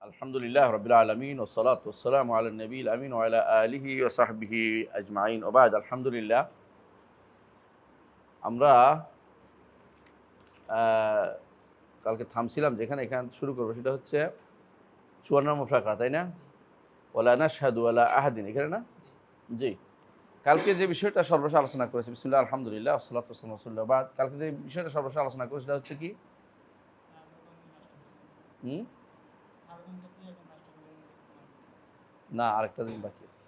আলহামদুলিল্লাহ রাব্বিল আলামিন ওয়াসসালাতু ওয়াসসালামু আলা নবিয়িল আমিন ওয়া আলা আলিহি ওয়া সাহবিহি আজমাইন ওয়া বা'দ। আলহামদুলিল্লাহ, আমরা আহ, কালকে থামছিলাম যেখানে, এখান শুরু করবো, সেটা হচ্ছে ৫৪ নম্বর ফাকরা, তাই না? ওয়ালা নাশহাদু আলা আহাদিন, এখানে না? জি। কালকে যে বিষয়টা সর্বশেষ আলোচনা করেছি, বিসমিল্লাহ আলহামদুলিল্লাহ ওয়াসসালাতু ওয়াসসালামু আলা রাসূলিল্লাহ, বাদ। কালকে যে বিষয়টা সর্বশেষ আলোচনা করেছি সেটা হচ্ছে কি? হুম না, আরেকটা দিন বাকি আছে।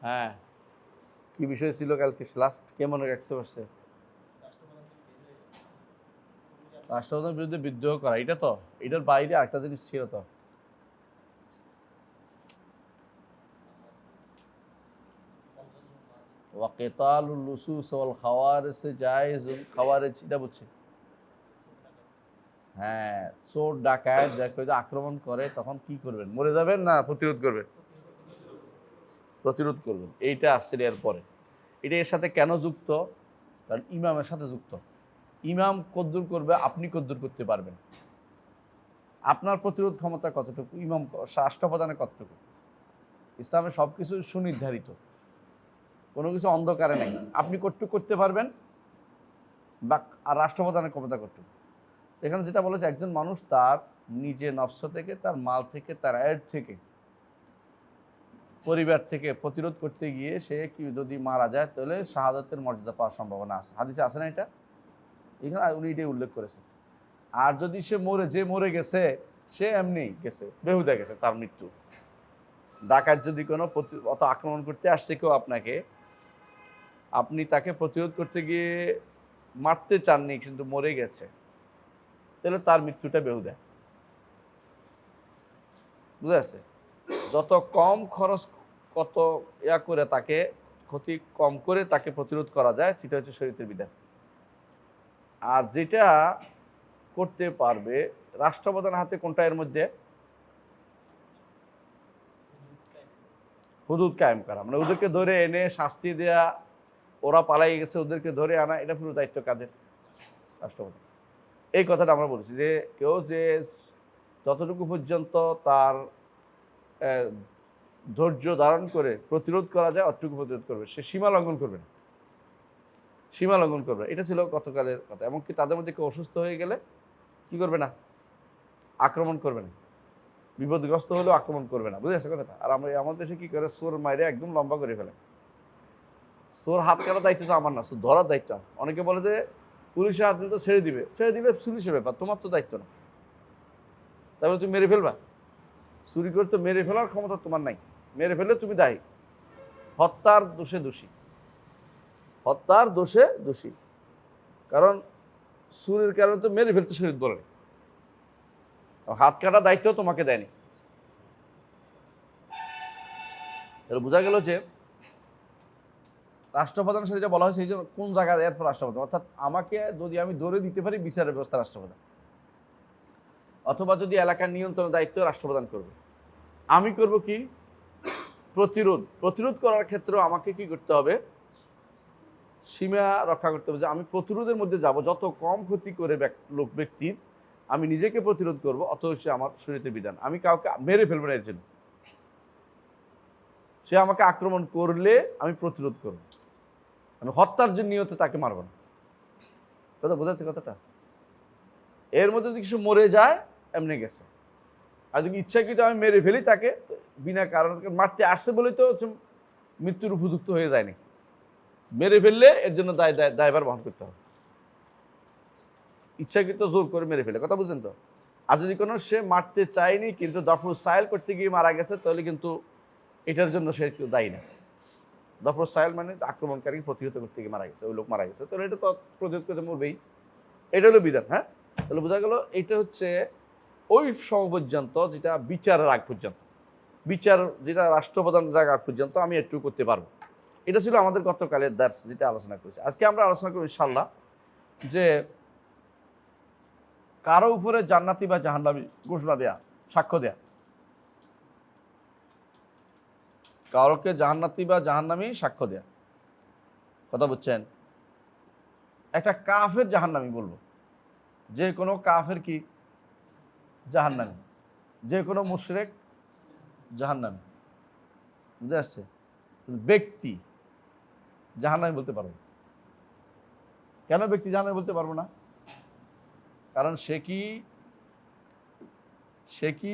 হ্যাঁ, কি বিষয় ছিল কালকে লাস্ট, কে মনে রাখতে পারছে? রাষ্ট্রপ্রধানের বিরুদ্ধে বিদ্রোহ করা, এটা তো, এটার বাইরে আরেকটা জিনিস ছিল তো। ওয়াকিতালুল লুসুস ওয়াল খাওয়ারিজ জায়েজুন, খাওয়ারিজ এটা বলছে। হ্যাঁ, চোর ডাকাত যাকে আক্রমণ করে তখন কি করবেন? মরে যাবেন না প্রতিরোধ করবেন? প্রতিরোধ করবেন, এইটা আসছে এর পরে। এটা এর সাথে কেন যুক্ত? কারণ ইমামের সাথে যুক্ত। ইমাম কদ্দুর করবে, আপনি কদ্দুর করতে পারবেন। আপনার প্রতিরোধ ক্ষমতা কতটুকু, ইমাম রাষ্ট্রপ্রধানের কতটুকু। ইসলামে সব কিছু সুনির্ধারিত, কোনো কিছু অন্ধকারে নেই। আপনি কতটুকু করতে পারবেন, বা আর রাষ্ট্রপ্রধানের ক্ষমতা কতটুকু। এখানে যেটা বলেছে, একজন মানুষ তার নিজে নফস থেকে, তার মাল থেকে, তার আয়ের থেকে, পরিবার থেকে প্রতিরোধ করতে গিয়ে সে কি যদি মারা যায়, তাহলে শাহাদাতের মর্যাদা পাওয়ার সম্ভাবনা আছে। হাদিসে আছে না এটা? এখানে উনি এটাই উল্লেখ করেছেন। আর যদি সে মরে গেছে, সে এমনি গেছে, বেহুদা গেছে, তার মৃত্যু। ডাকাত যদি কোনো অত আক্রমণ করতে আসছে কেউ আপনাকে, আপনি তাকে প্রতিরোধ করতে গিয়ে মারতে চাননি কিন্তু মরে গেছে, তাহলে তার মৃত্যুটা বেহুদা। বুঝে আছে? যত কম খরচ, কত করে তাকে ক্ষতি কম করে তাকে প্রতিরোধ করা যায়, সেটা হচ্ছে শরীয়তের বিধান। আর যেটা করতে পারবে রাষ্ট্রপ্রধান হাতে, কোনটা এর মধ্যে? হুদুদ কায়েম করা, মানে ওদেরকে ধরে এনে শাস্তি দেয়া, ওরা পালাই গেছে ওদেরকে ধরে আনা, এটা পুরো দায়িত্ব কাদের? রাষ্ট্রপ্রধান। এই কথাটা আমরা বলছি যে কেউ যে যতটুকু পর্যন্ত তার ধৈর্য ধারণ করে প্রতিরোধ করা যায় অতটুকু প্রতিরোধ করবে, সে সীমা লঙ্ঘন করবে না। সীমা লঙ্ঘন করবে, এটা ছিল গতকালের কথা। এমনকি তাদের মধ্যে কেউ অসুস্থ হয়ে গেলে কি করবে না? আক্রমণ করবে না। বিপদগ্রস্ত হলেও আক্রমণ করবে না। বুঝে আসছে কথাটা? আর আমরা আমাদের দেশে কি করে, সোর মাইরে একদম লম্বা করে ফেলে। সোর হাত কাটার দায়িত্ব তো আমার না, সোর ধরার দায়িত্ব। অনেকে বলে যে পুলিশের হাত দিলে তো ছেড়ে দিবে পুলিশের ব্যাপার, তোমার তো দায়িত্ব না। তারপরে তুমি মেরে ফেলবা? চুরি করে তো মেরে ফেলার ক্ষমতা তোমার নাই। মেরে ফেললে তুমি দায়ী, হত্যার দোষে দোষী। হত্যার দোষে দোষী, কারণ চুরির কারণে তো মেরে ফেলতে শরীর বলে। হাত কাটার দায়িত্ব তোমাকে দেয়নি। তাহলে বোঝা গেল যে রাষ্ট্রপ্রধান সাথে যেটা বলা হয়েছে, এই যে কোন জায়গায় এরপর রাষ্ট্রপ্রধান, অর্থাৎ আমাকে যদি আমি ধরে দিতে পারি, বিচারের ব্যবস্থা রাষ্ট্রপ্রধান, অথবা যদি এলাকার নিয়ন্ত্রণের দায়িত্ব রাষ্ট্রপ্রধান করবে। আমি করব কি? প্রতিরোধ। প্রতিরোধ করার ক্ষেত্রেও আমাকে কি করতে হবে? সীমা রক্ষা করতে হবে, যে আমি প্রতিরোধের মধ্যে যাব, যত কম ক্ষতি করে ব্যক্তির আমি নিজেকে প্রতিরোধ করব, অত হচ্ছে আমার শরীয়তের বিধান। আমি কাউকে মেরে ফেলবো না এর জন্য। সে আমাকে আক্রমণ করলে আমি প্রতিরোধ করব, আমি হত্যার জন্য নিয়তে তাকে মারব না। কথা বোঝাচ্ছে কথাটা? এর মধ্যে যদি কিছু মরে যায়, এমনি গেছে। আর যদি ইচ্ছাকৃত আমি মেরে ফেলি তাকে, বিনা কারণ মারতে আসছে বলেই তো মৃত্যুর উপযুক্ত হয়ে যায়নি। মেরে ফেললে এর জন্য দায়ভার বহন করতে হবে। ইচ্ছাকৃত জোর করে মেরে ফেলে, কথা বুঝলেন তো? আর যদি কোনো সে মারতে চায়নি কিন্তু দফর সাইল করতে গিয়ে মারা গেছে, তাহলে কিন্তু এটার জন্য সে কেউ দায়ী না। দফর সাইল মানে আক্রমণকারী প্রতিহত করতে গিয়ে মারা গেছে, ওই লোক মারা গেছে, তাহলে এটা তো প্রতিহত করতে মরবেই। এটা হলো বিধান। হ্যাঁ, তাহলে বোঝা গেল এটা হচ্ছে ওই সময় পর্যন্ত, যেটা বিচারের আগ পর্যন্ত, বিচার যেটা রাষ্ট্রপ্রধান জায়গা আগ পর্যন্ত আমি একটু করতে পারবো। এটা ছিল আমাদের গতকালের দার্স, যেটা আলোচনা করেছি। আজকে আমরা আলোচনা করব ইনশাআল্লাহ যে কারো উপরে জান্নাতি বা জাহান্নামী ঘোষণা দেয়া, সাক্ষ্য দেয়া। কাউকে জাহান্নাতি বা জাহান্নামী সাক্ষ্য দেয়া, কথা বুঝছেন? একটা কাফের জাহান্নামী বলবো, যে কোনো কাফের কি জাহান্নামী, যে কোনো মুশরিক জাহান্নামী, বুঝে আসছে? ব্যক্তি জাহান্নামী বলতে পারবো। কেন ব্যক্তি জাহান্নামী বলতে পারবো না? কারণ সে কি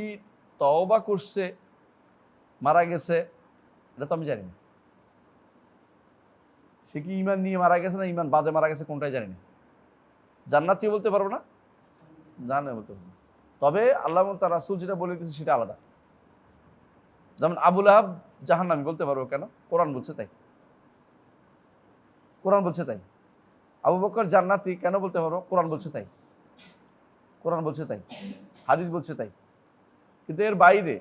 তওবা করছে, মারা গেছে, এটা তো আমি জানি না। সে কি ঈমান নিয়ে মারা গেছে না ঈমান বাদে মারা গেছে, কোনটাই জানি না। জান্নাতীও বলতে পারবো না, জাহান্নামী বলতে পারবো না। তবে আল্লাহ তার রাসূল যেটা বলে দিয়েছে সেটা আলাদা। যেমন আবু লাহাব জাহান্নামী বলতে পারবো কেন? কোরআন বলছে তাই। কোরআন বলছে তাই। আবু বকর জান্নাতি কেন বলতে পারবো? কোরআন বলছে তাই। কোরআন বলছে তাই, হাদিস বলছে তাই। কিন্তু এর বাইরে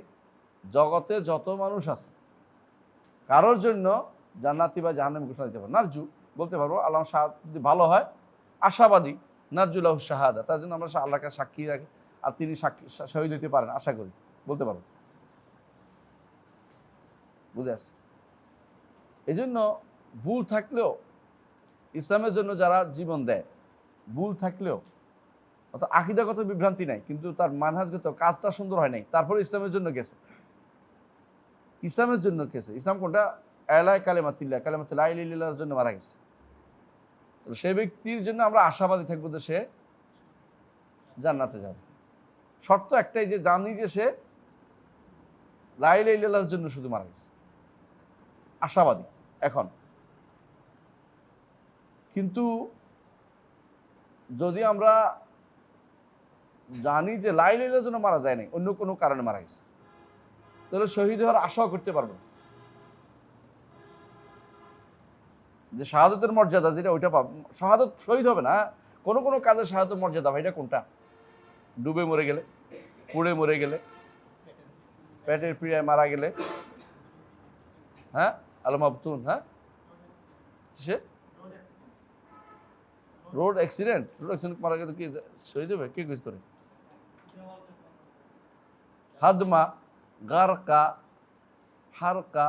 জগতে যত মানুষ আছে, কারোর জন্য জান্নাতি বা জাহান্নামী ঘোষণা দিতে পারবো। নারজু বলতে পারবো, আল্লাহ যদি ভালো হয়, আশাবাদী, নারজুল্লাহ শাহাদা, তার জন্য আমরা আল্লাহর কাছে সাক্ষী রাখি, আর তিনি সাক্ষী শহীদ হইতে পারেন, আশা করি, বলতে পারবো। বুঝে আসছে? এই জন্য ভুল থাকলেও ইসলামের জন্য যারা জীবন দেয়, ভুল থাকলেও অর্থাৎ আকীদাগত বিভ্রান্তি নাই, কিন্তু তার মানহাজগত কাজটা সুন্দর হয় নাই, তারপরে ইসলামের জন্য গেছে। ইসলামের জন্য গেছে। ইসলাম কোনটা? আলাই কালেমাতিল্লাহ, কালেমাতুল্লাহ ইলাইহির জন্য মারা গেছে। তো সেই ব্যক্তির জন্য আমরা আশাবাদী থাকবো যে সে জান্নাতে যাবে। শর্ত একটাই, যে জানি যে সে লা ইলাহা ইল্লাল্লাহর জন্য শুধু মারা গেছে, আশাবাদী। এখন কিন্তু যদি আমরা জানি যে লা ইলাহা ইল্লাল্লাহর জন্য মারা যায় নাই, অন্য কোনো কারণে মারা গেছে, তাহলে শহীদ হওয়ার আশাও করতে পারবো। যে শাহাদতের মর্যাদা যেটা, ওইটা পাব। শাহাদত শহীদ হবে না, কোনো কোনো কাজে শাহাদতের মর্যাদা ভাই, এটা কোনটা? ডুবে মরে গেলে, পুড়ে মরে গেলে, পেটের পীড়ায় মারা গেলে, হ্যাঁ আলমাবতুন, হ্যাঁ সে রোড অ্যাক্সিডেন্ট মারা গেলে কি শহীদ হবে? কে কইস তোরে? হাদমা, গারকা, হারকা,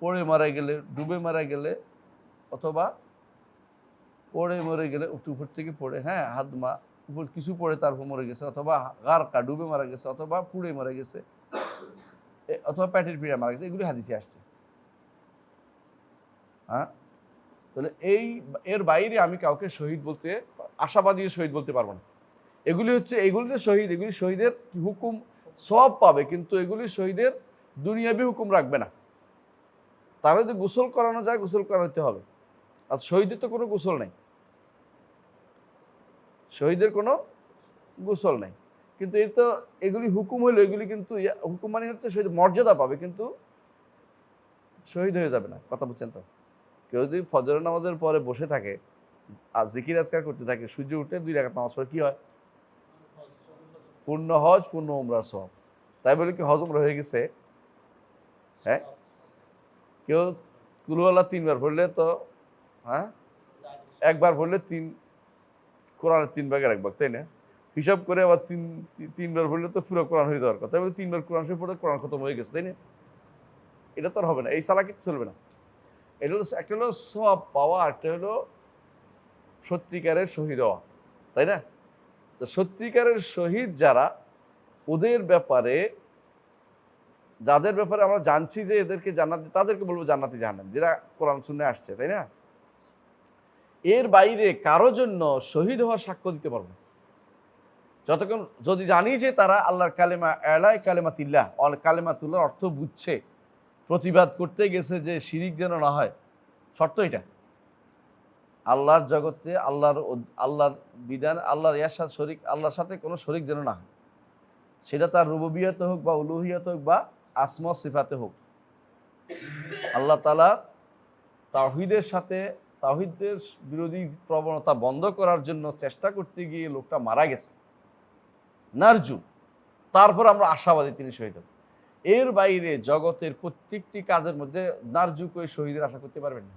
পড়ে মারা গেলে, ডুবে মারা গেলে, অথবা পড়ে মরে গেলে, উপর থেকে পড়ে, হ্যাঁ হাদমা, উপর কিছু পড়ে তারপর মরে গেছে, অথবা গারকা ডুবে মারা গেছে, অথবা পুড়ে মারা গেছে, অথবা পেটের পীড়া মারা গেছে, এগুলি হাদিসে আসছে। হ্যাঁ, তাহলে এর বাইরে আমি কাউকে শহীদ বলতে, আশাবাদী শহীদ বলতে পারবো না। এগুলি হচ্ছে, এগুলিতে শহীদ, এগুলি শহীদের হুকুম সব পাবে, কিন্তু এগুলি শহীদের দুনিয়াবি হুকুম রাখবে না। তাহলে যদি গোসল করানো যায়, গোসল করাতে হবে। আর শহীদের তো কোনো গোসল নেই, শহীদের কোনো গোসল নেই। কিন্তু এই তো এগুলি হুকুম হইলো, এগুলি কিন্তু হুকুম মানে হচ্ছে শহীদ মর্যাদা পাবে, কিন্তু শহীদ হয়ে যাবে না। কথা বুঝছেন তো? কেউ যদি ফজর নামাজের পরে বসে থাকে আর জিকির আজকার করতে থাকে, সূর্য উঠে 2 রাকাত নামাজ পড়ে, কি হয়? পূর্ণ হজ, পূর্ণ উমরার সওয়াব। তাই বলে কি হজ উমরা হয়ে গেছে? হ্যাঁ, কেউ কুলওয়ালা 3 বার পড়লে তো, হ্যাঁ একবার পড়লে কোরআনের 3 ভাগের 1 ভাগ, তাই না? হিসাব করে আবার 3 বার পড়লে তো পুরো কোরআন হয়ে যাওয়ার কথা। তাই বলে 3 বার কোরআন শরীফ পড়ে কোরআন খতম হয়ে গেছে, তাই না? এটা তো আর হবে না, এই সালাকি চলবে না। এটা হলো, একটা হলো সওয়াব পাওয়া, একটা হলো সত্যিকারের শহীদ হওয়া, তাই না? তো সত্যিকারের শহীদ যারা, ওদের ব্যাপারে, যাদের ব্যাপারে আমরা জানছি যে এদেরকে জান্নাতি, তাদেরকে বলবো জান্নাতি জাহান্নামী, যেটা কোরআন সুন্নাহয় আসছে, তাই না? এর বাইরে কারো জন্য শহীদ হওয়ার সাক্ষ্য দিতে পারবো না, যতক্ষণ যদি জানি যে তারা আল্লাহর কালেমা, আলাই কালেমাতিল্লাহ, কালেমাতুল্লাহর অর্থ বুঝছে, প্রতিবাদ করতে গেছে যে শিরিক যেন না হয়। শর্ত এটা, আল্লাহর জগতে আল্লাহর বিধান, আল্লাহর ইয়ার শরিক, আল্লাহর সাথে কোনো শরিক যেন না হয়, সেটা তার রুবুবিয়তে হোক বা উলুহিয়তে হোক বা আসমা সিফাতে হোক। আল্লাহ তাআলা তাওহীদের সাথে, তাওহীদের বিরোধী প্রবণতা বন্ধ করার জন্য চেষ্টা করতে গিয়ে লোকটা মারা গেছে, নারজু, তারপর আমরা আশাবাদী তিনি শহীদ হন। এর বাইরে জগতের প্রত্যেকটি কাজের মধ্যে নারজু করে শহীদের আশা করতে পারবেন না।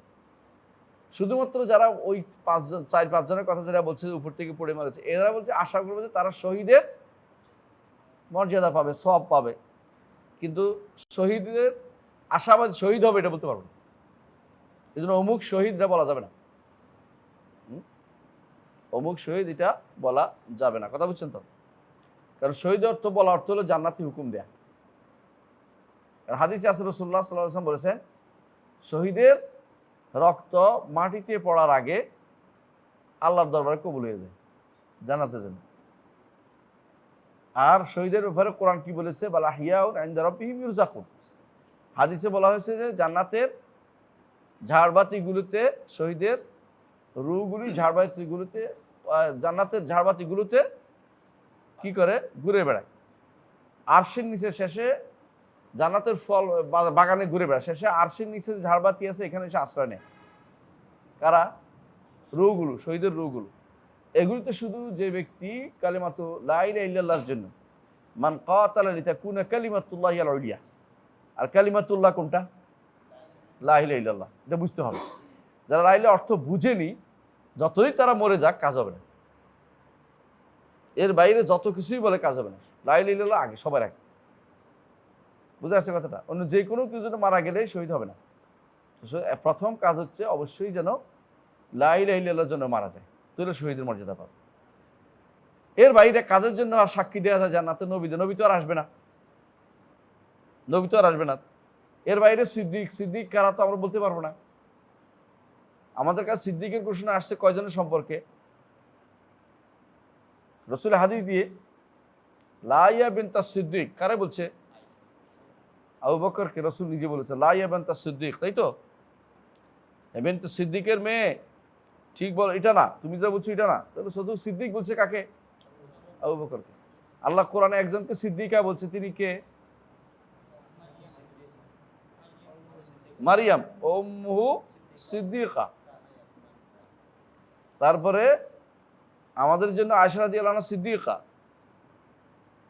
শুধুমাত্র যারা ওই 4-5 জনের কথা যারা বলছে উপর থেকে পড়ে মারেছে, এরা বলছে আশা করবে যে তারা শহীদের মর্যাদা পাবে, সওয়াব পাবে, কিন্তু শহীদের আশাবাদ শহীদ হবে এটা বলতে পারবো না। এই জন্য অমুক শহীদরা বলা যাবে না, অমুক শহীদ এটা বলা যাবে না, কথা বুঝছেন তো? কারণ শহীদ অর্থ বলা অর্থ হলো জান্নাতি হুকুম দেয়া। হাদিসে আছে রাসূলুল্লাহ সাল্লাল্লাহু আলাইহি ওয়াসাল্লাম বলেছেন, শহীদের রক্ত মাটিতে পড়ার আগে আল্লাহর দরবারে কবুল হয়ে যায় জান্নাতের জন্য। আর শহীদের ব্যাপারে কোরআন কি বলেছে? বালা হিয়াউন ইনদা রাব্বিহিম ইরযাকুন। হাদিসে বলা হয়েছে যে জান্নাতের ঝাড়বাতিগুলোতে, শহীদের রূহগুলি ঝাড়বাতিগুলোতে, জান্নাতের ঝাড়বাতিগুলোতে কি করে? ঘুরে বেড়ায়। আরশের নিচে শেষে জান্নাতের ফল বাগানে ঘুরে বেড়ায়, শেষে আরশের নিচে যে ঝাড়বাতি আছে এখানে এসে আশ্রয় নেয়। কারা? রূহগুলো, শহীদের রূহগুলো। এগুলিতে শুধু যে ব্যক্তি কালিমাতু লা ইলাহা ইল্লাল্লাহর জন্য, মান কাতালা লিতাকুনা কালিমাতুল্লাহি আল উলিয়া। আর কালিমাতুল্লাহ কোনটা? লা ইলাহা ইল্লাল্লাহ। এটা বুঝতে হবে। যারা লা ইলাহা অর্থ বুঝেনি, যতই তারা মরে যাক কাজ হবে না। এর বাইরে যত কিছুই বলে কাজ হবে না। লা ইলাহা ইল্লাল্লাহ আগে, সবার আগে। বুঝে আসছে কথাটা? অন্য যে কোনো কেউ যেন মারা গেলে শহীদ হবে না। প্রথম কাজ হচ্ছে অবশ্যই যেন লা ইলাহা ইল্লাল্লাহর জন্য মারা যায়, তাহলে শহীদের মর্যাদা পাবে। এর বাইরে কাজের জন্য আর সাক্ষী দেওয়া যায় জান্নাতে? নবীদের, নবী তো আর আসবে না, নবী তো আর আসবে না। এর বাইরে সিদ্দিক, সিদ্দিক কারা তো আমরা বলতে পারবো না। আমাদের কাছে সিদ্দিকের ঘোষণা আসছে কয়জনের সম্পর্কে? রাসূল হাদিস দিয়ে লা ইয়া বিনতা সিদ্দিক কারে বলছে? আবু বকরকে রাসূল নিজে বলেছে লা ইয়া বিনতা সিদ্দিক, তাই তো? বিনতা সিদ্দিকের মেয়ে, ঠিক বল, এটা না, তুমি যা বলছো এটা না। তাহলে শুধু সিদ্দিক বলছে কাকে? আবু বকরকে। আল্লাহ কোরআনে একজনকে সিদ্দিকা বলছে, তিনি কে? মারিয়াম উম্মুহু সিদ্দিকা। তারপরে আমাদের জন্য আয়েশা রাদিয়াল্লাহু আনহা সিদ্দিকা।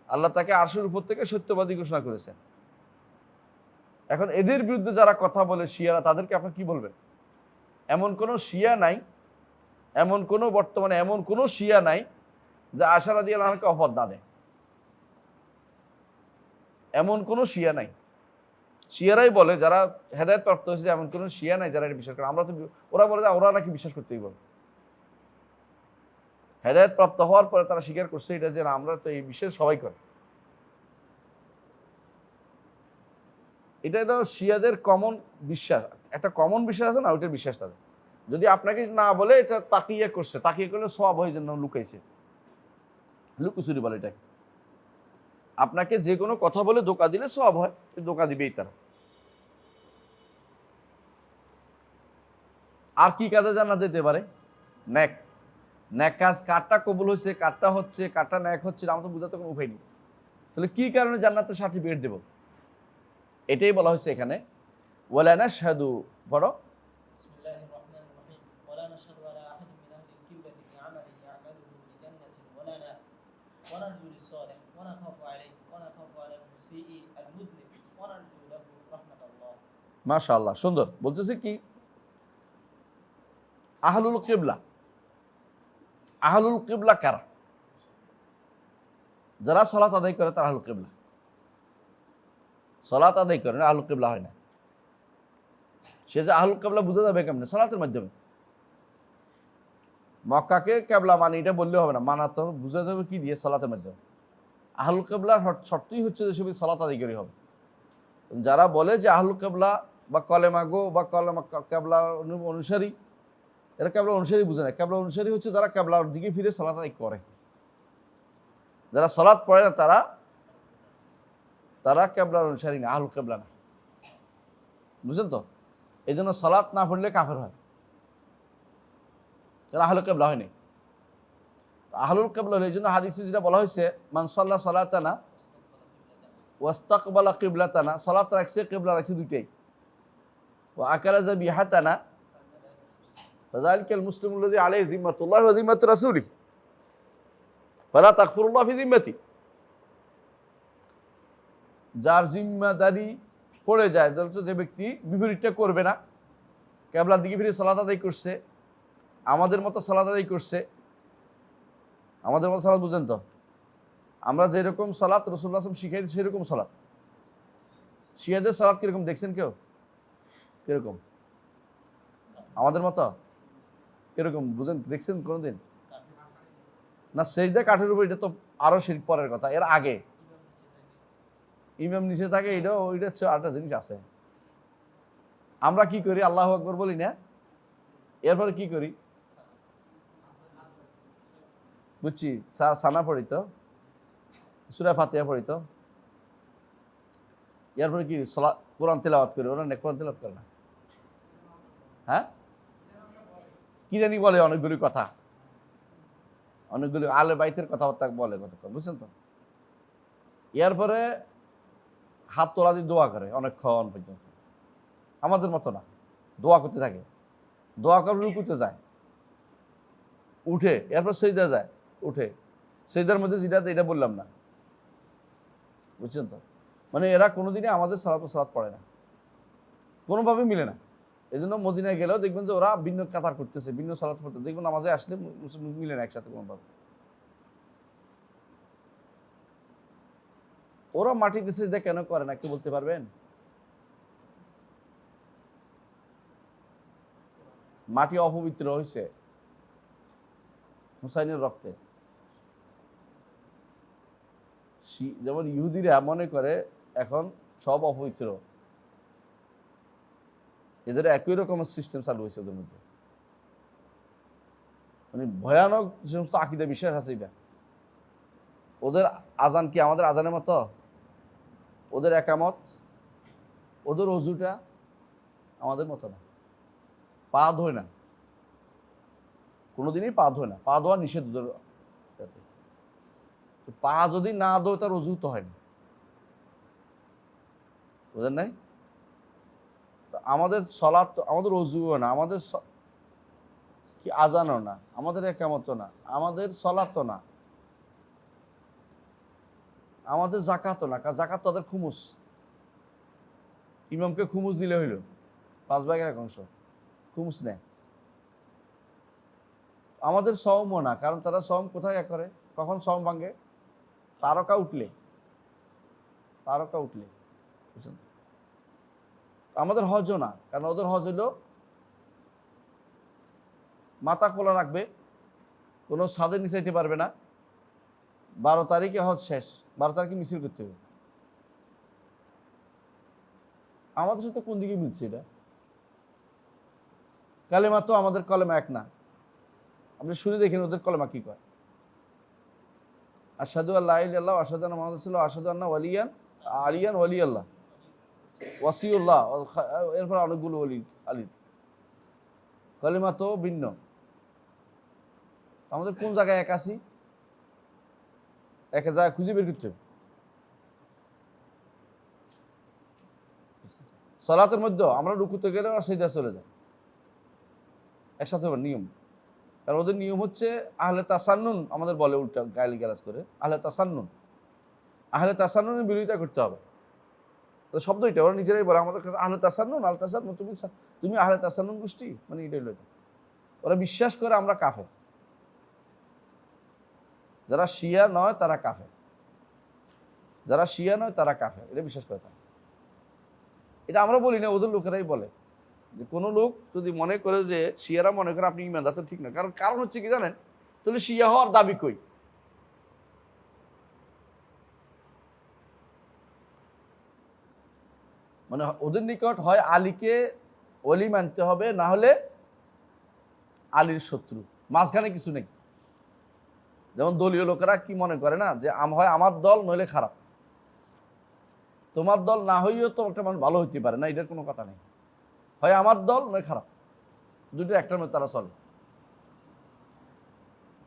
আল্লাহ তাকে আরশের উপর থেকে সত্যবাদী ঘোষণা করেছেন। এখন এদের বিরুদ্ধে যারা কথা বলে শিয়ারা, তাদেরকে আপনি কি বলবেন? এমন কোনো শিয়া নাই, এমন কোনো বর্তমানে এমন কোনো শিয়া নাই যে আয়েশা রাদিয়াল্লাহু আনহাকে অপবাদ না দেয়। এমন কোনো শিয়া নাই। শিয়ারাই বলে, যারা হেদায়েত প্রাপ্ত হয়েছে, এমন কোনো শিয়া নাই যারা এটা বিশ্বাস করে। আমরা তো, ওরা বলে যে ওরা নাকি বিশ্বাস করতেই বলে। হেদায়েত প্রাপ্ত হওয়ার পরে তারা স্বীকার করছে এটা যে আমরা তো এই বিশ্বাস সবাই করে। এটা হলো শিয়াদের কমন বিশ্বাস, একটা কমন বিশ্বাস আছে না, ওইটার বিশ্বাস তাদের। যদি আপনাকে না বলে এটা তাকিয়ে করছে, তাকিয়ে করলে সওয়াব হয়, জন্য লুকাইছে, লুকোচুরি বলে এটাকে। আপনাকে যে কোনো কথা বলে ধোঁকা দিলে সওয়াব হয়, ধোঁকা দিবেই তারা। আর কি কাজে জান্নাত যেতে পারে? নেক, নেক কাজ। কারটা কবুল হয়েছে, কারটা হচ্ছে, কারটা নেক হচ্ছে, আমার তো বোঝাতে কোনো উপায় নেই। তাহলে কি কারণে জান্নাতের সার্টিফিকেট দেব? এটাই বলা হয়েছে এখানে, ওয়ালা নাশহাদু, পড়ো। বিসমিল্লাহির রহমানির রহিম। ওয়ালা নাশহাদু আলা আহাদিন মিন আহলিল কিবলাতি বিআমালি ইয়া'মালুহু বিজান্নাতিন ওয়ালা না ওয়া নারজু লিস-সালিহ ওয়া নাখাফু আলাইহি ওয়া নাখাফু আলাল মুসিই আল-মুযনিব ওয়া নারজু লাহু রাহমাতাল্লাহ। মাশাআল্লাহ, সুন্দর। বলতেছে কি? আহলুল কিবলা। আহলুল কিবলা কারা? যারা সালাত আদায় করে তারা আহলুল কিবলা। সালাত আদায় করে না, আহলুল কিবলা হয় না। সে যে আহলুল কিবলা বোঝা যাবে কেমনে? সালাতের মাধ্যমে। মক্কাকে কিবলা মানে এটা বললে হবে না, মানাতে হবে, বোঝা যাবে কি দিয়ে? সালাতের মাধ্যমে। আহলুল কিবলার শর্তই হচ্ছে যে সবাই সালাত আদায় করে হবে। যারা বলে যে আহলুল কিবলা বা কলেমা গো বা কলেমা কিবলা অনুসারী, এরা কিবলা অনুসারী বুঝে না। কিবলা অনুসারী হচ্ছে যারা কিবলার দিকে ফিরে সালাত আদায় করে। যারা সালাত পড়ে না তারা তারা কিবলার অনুসারী না, আহলুল কিবলা না। বুঝলেন তো? এই জন্য সালাত না পড়লে কাফের হয়, তারা আহলুল কিবলা হয়নি। আহলুল কিবলা হলে, এই জন্য হাদিসে যেটা বলা হয়েছে, মান সাল্লা সালাতানা ওয়াস্তাকবালা কিবলাতানা, সালাত রাখছে, কিবলা রাখছে, দুইটাই। ওয়া আকালা যাবিহাতানা ফাযালিকাল মুসলিমুল্লাযী আলাইহি যিম্মাতুল্লাহি ওয়া যিম্মাতু রাসূলিহি ফালা তাগফিরুল্লাহ ফি যিম্মাতি। যার জিম্মাদারি পড়ে যায়, যে ব্যক্তি বিপরীতটা করবে না, কিবলার দিকে ফিরে সালাত আদায় করছে, আমাদের মতো সালাত আদায় করছে। আমাদের মতো সালাত বুঝেন তো? আমরা যেরকম সালাত রাসূলুল্লাহ সাল্লাল্লাহু আলাইহি ওয়াসাল্লাম শিখাইছি সেরকম সালাত। শিয়াদের সালাত কিরকম দেখছেন কেউ? কিরকম? আমাদের মতো কিরকম বুঝেন, দেখছেন কোনোদিন? না, সেজদা কাঠের উপর, এটা তো আরো শিরক পরের কথা, এর আগে ইমাম নিচে থাকে, এটাও ওইটা হচ্ছে আরেকটা জিনিস আছে। আমরা কি করি? আল্লাহু আকবার বলি না, এরপরে কি করি বুঝছি, সানা পড়ি তো, সূরা ফাতিহা পড়ি তো, এরপরে কি কোরআন তেলাওয়াত করি। ওরা কোরআন তেলাওয়াত করে না, হ্যাঁ কি জানি বলে অনেকগুলি কথা, অনেকগুলি আলে বাইতের কথাবার্তা বলে কতক্ষণ, বুঝছেন তো। এরপরে হাত তোলা দিয়ে দোয়া করে অনেকক্ষণ পর্যন্ত, আমাদের মতো না, দোয়া করতে থাকে, দোয়া করে রুকুতে যায়, উঠে, এরপর সেজদা যায়, উঠে, সেজদার মধ্যে যেটা এটা বললাম না, বুঝছেন তো। মানে এরা কোনোদিনই আমাদের সালাত পড়ে না, কোনোভাবে মিলে না। এই জন্য মদিনায় গেলেও দেখবেন যে ওরা ভিন্ন কাতার করতেছে, ভিন্ন সালাত পড়তে, দেখবেন নামাজে আসলে মিলে না একসাথে কোনোভাবে। ওরা মাটিতে সিজদা কেন করে না কি বলতে পারবেন? মাটি অপবিত্র হয়েছে হুসাইনের রক্তে। যেমন ইহুদিরা মনে করে এখন সব অপবিত্র, এদের একই রকমের সিস্টেম চালু হয়েছে ওদের মধ্যে, মানে ভয়ানক যে সমস্ত আকীদা বিশ্বাস আছে। এটা ওদের আজান কি আমাদের আজানের মতো? ওদের একামত, ওদের অজুটা আমাদের মতো না, পা ধোয় না, কোনোদিনই পা ধোয় না, পা ধোয়া নিষেধ ওদের। পা যদি না ধোয় তার অজু তো হয় না, বুঝেন নাই? আমাদের সলাৎ, আমাদের অজুও না, আমাদের কি আজানও না, আমাদের একামতও না, আমাদের সলাৎও না, আমাদের জাকাতও না। জাকাত তাদের খুমুস, ইমামকে খুমুস দিলে হইল 5/1 খুমুস নেয়। আমাদের সওমও না, কারণ তারা সওম কোথায় করে, কখন সওম ভাঙে? তারকা উঠলে, তারকা উঠলে, বুঝছেন। আমাদের হজও না, কারণ ওদের হজ হলো মাথা খোলা রাখবে, কোনো ছাদের নিচে যেতে পারবে না, 12 তারিখে হজ শেষ, 12 তারিখে মিছিল করতে হবে। আমাদের সাথে কোন দিকে মিলছে এটা? কালেমা তো আমাদের কলেমা এক না। আপনি শুনে দেখেন ওদের কলেমা কি কয়, আশহাদু আল্লা ইলাহা ইল্লাল্লাহ, আশহাদু আন্না মুহাম্মাদুর রাসূলুল্লাহ, আশহাদু আন্না আলিয়ান ওয়ালিয়াল্লাহ, ওয়াসিউল্লাহ, এরপর অনেকগুলো ওলি আলী, কলেমা তো ভিন্ন। আমাদের কোন জায়গায় এক আছি? এক জায়গায় খুঁজে বের করতে হবে। সালাতের মধ্যে আমরা রুকুতে গেলে ওরা সিজদা চলে যায় একসাথে, হবে নিয়ম। কারণ ওদের নিয়ম হচ্ছে আহলে তাসান্নুন, আমাদের বলে উল্টা গালি গালাজ করে আহলে তাসান্নুন, আহলে তাসান্নুনের বিরোধিতা করতে হবে। তো শব্দ এটা ওরা নিজেরাই বলে আমাদের কাছে, আহলে তাসান্নুন, আহলে তাসান্নুন, তুমি আহলে তাসান্নুন গোষ্ঠী, মানে এটা হলো এটা। ওরা বিশ্বাস করে আমরা কাফের, যারা শিয়া নয় তারা কাফের, যারা শিয়া নয় তারা কাফের, এটা বিশ্বাস করে তারা। এটা আমরা বলি না, ওদের লোকেরাই বলে। যে কোনো লোক যদি মনে করে যে শিয়ারা মনে করে আপনি ইমানদার, তো ঠিক না। কারণ হচ্ছে কি জানেন, তাহলে শিয়া হওয়ার দাবি কই? মানে ওদের নিকট হয় আলীকে ওলি মানতে হবে, না হলে আলীর শত্রু, মাঝখানে কিছু নেই। যেমন দলীয় লোকেরা কি মনে করে না, যে হয় আমার দল নইলে খারাপ, তোমার দল না হইও তো একটা মানুষ ভালো হইতে পারে না, এটার কোনো কথা নেই। হয় আমার দল নয় খারাপ, দুটো একটার মধ্যে তারা চলে।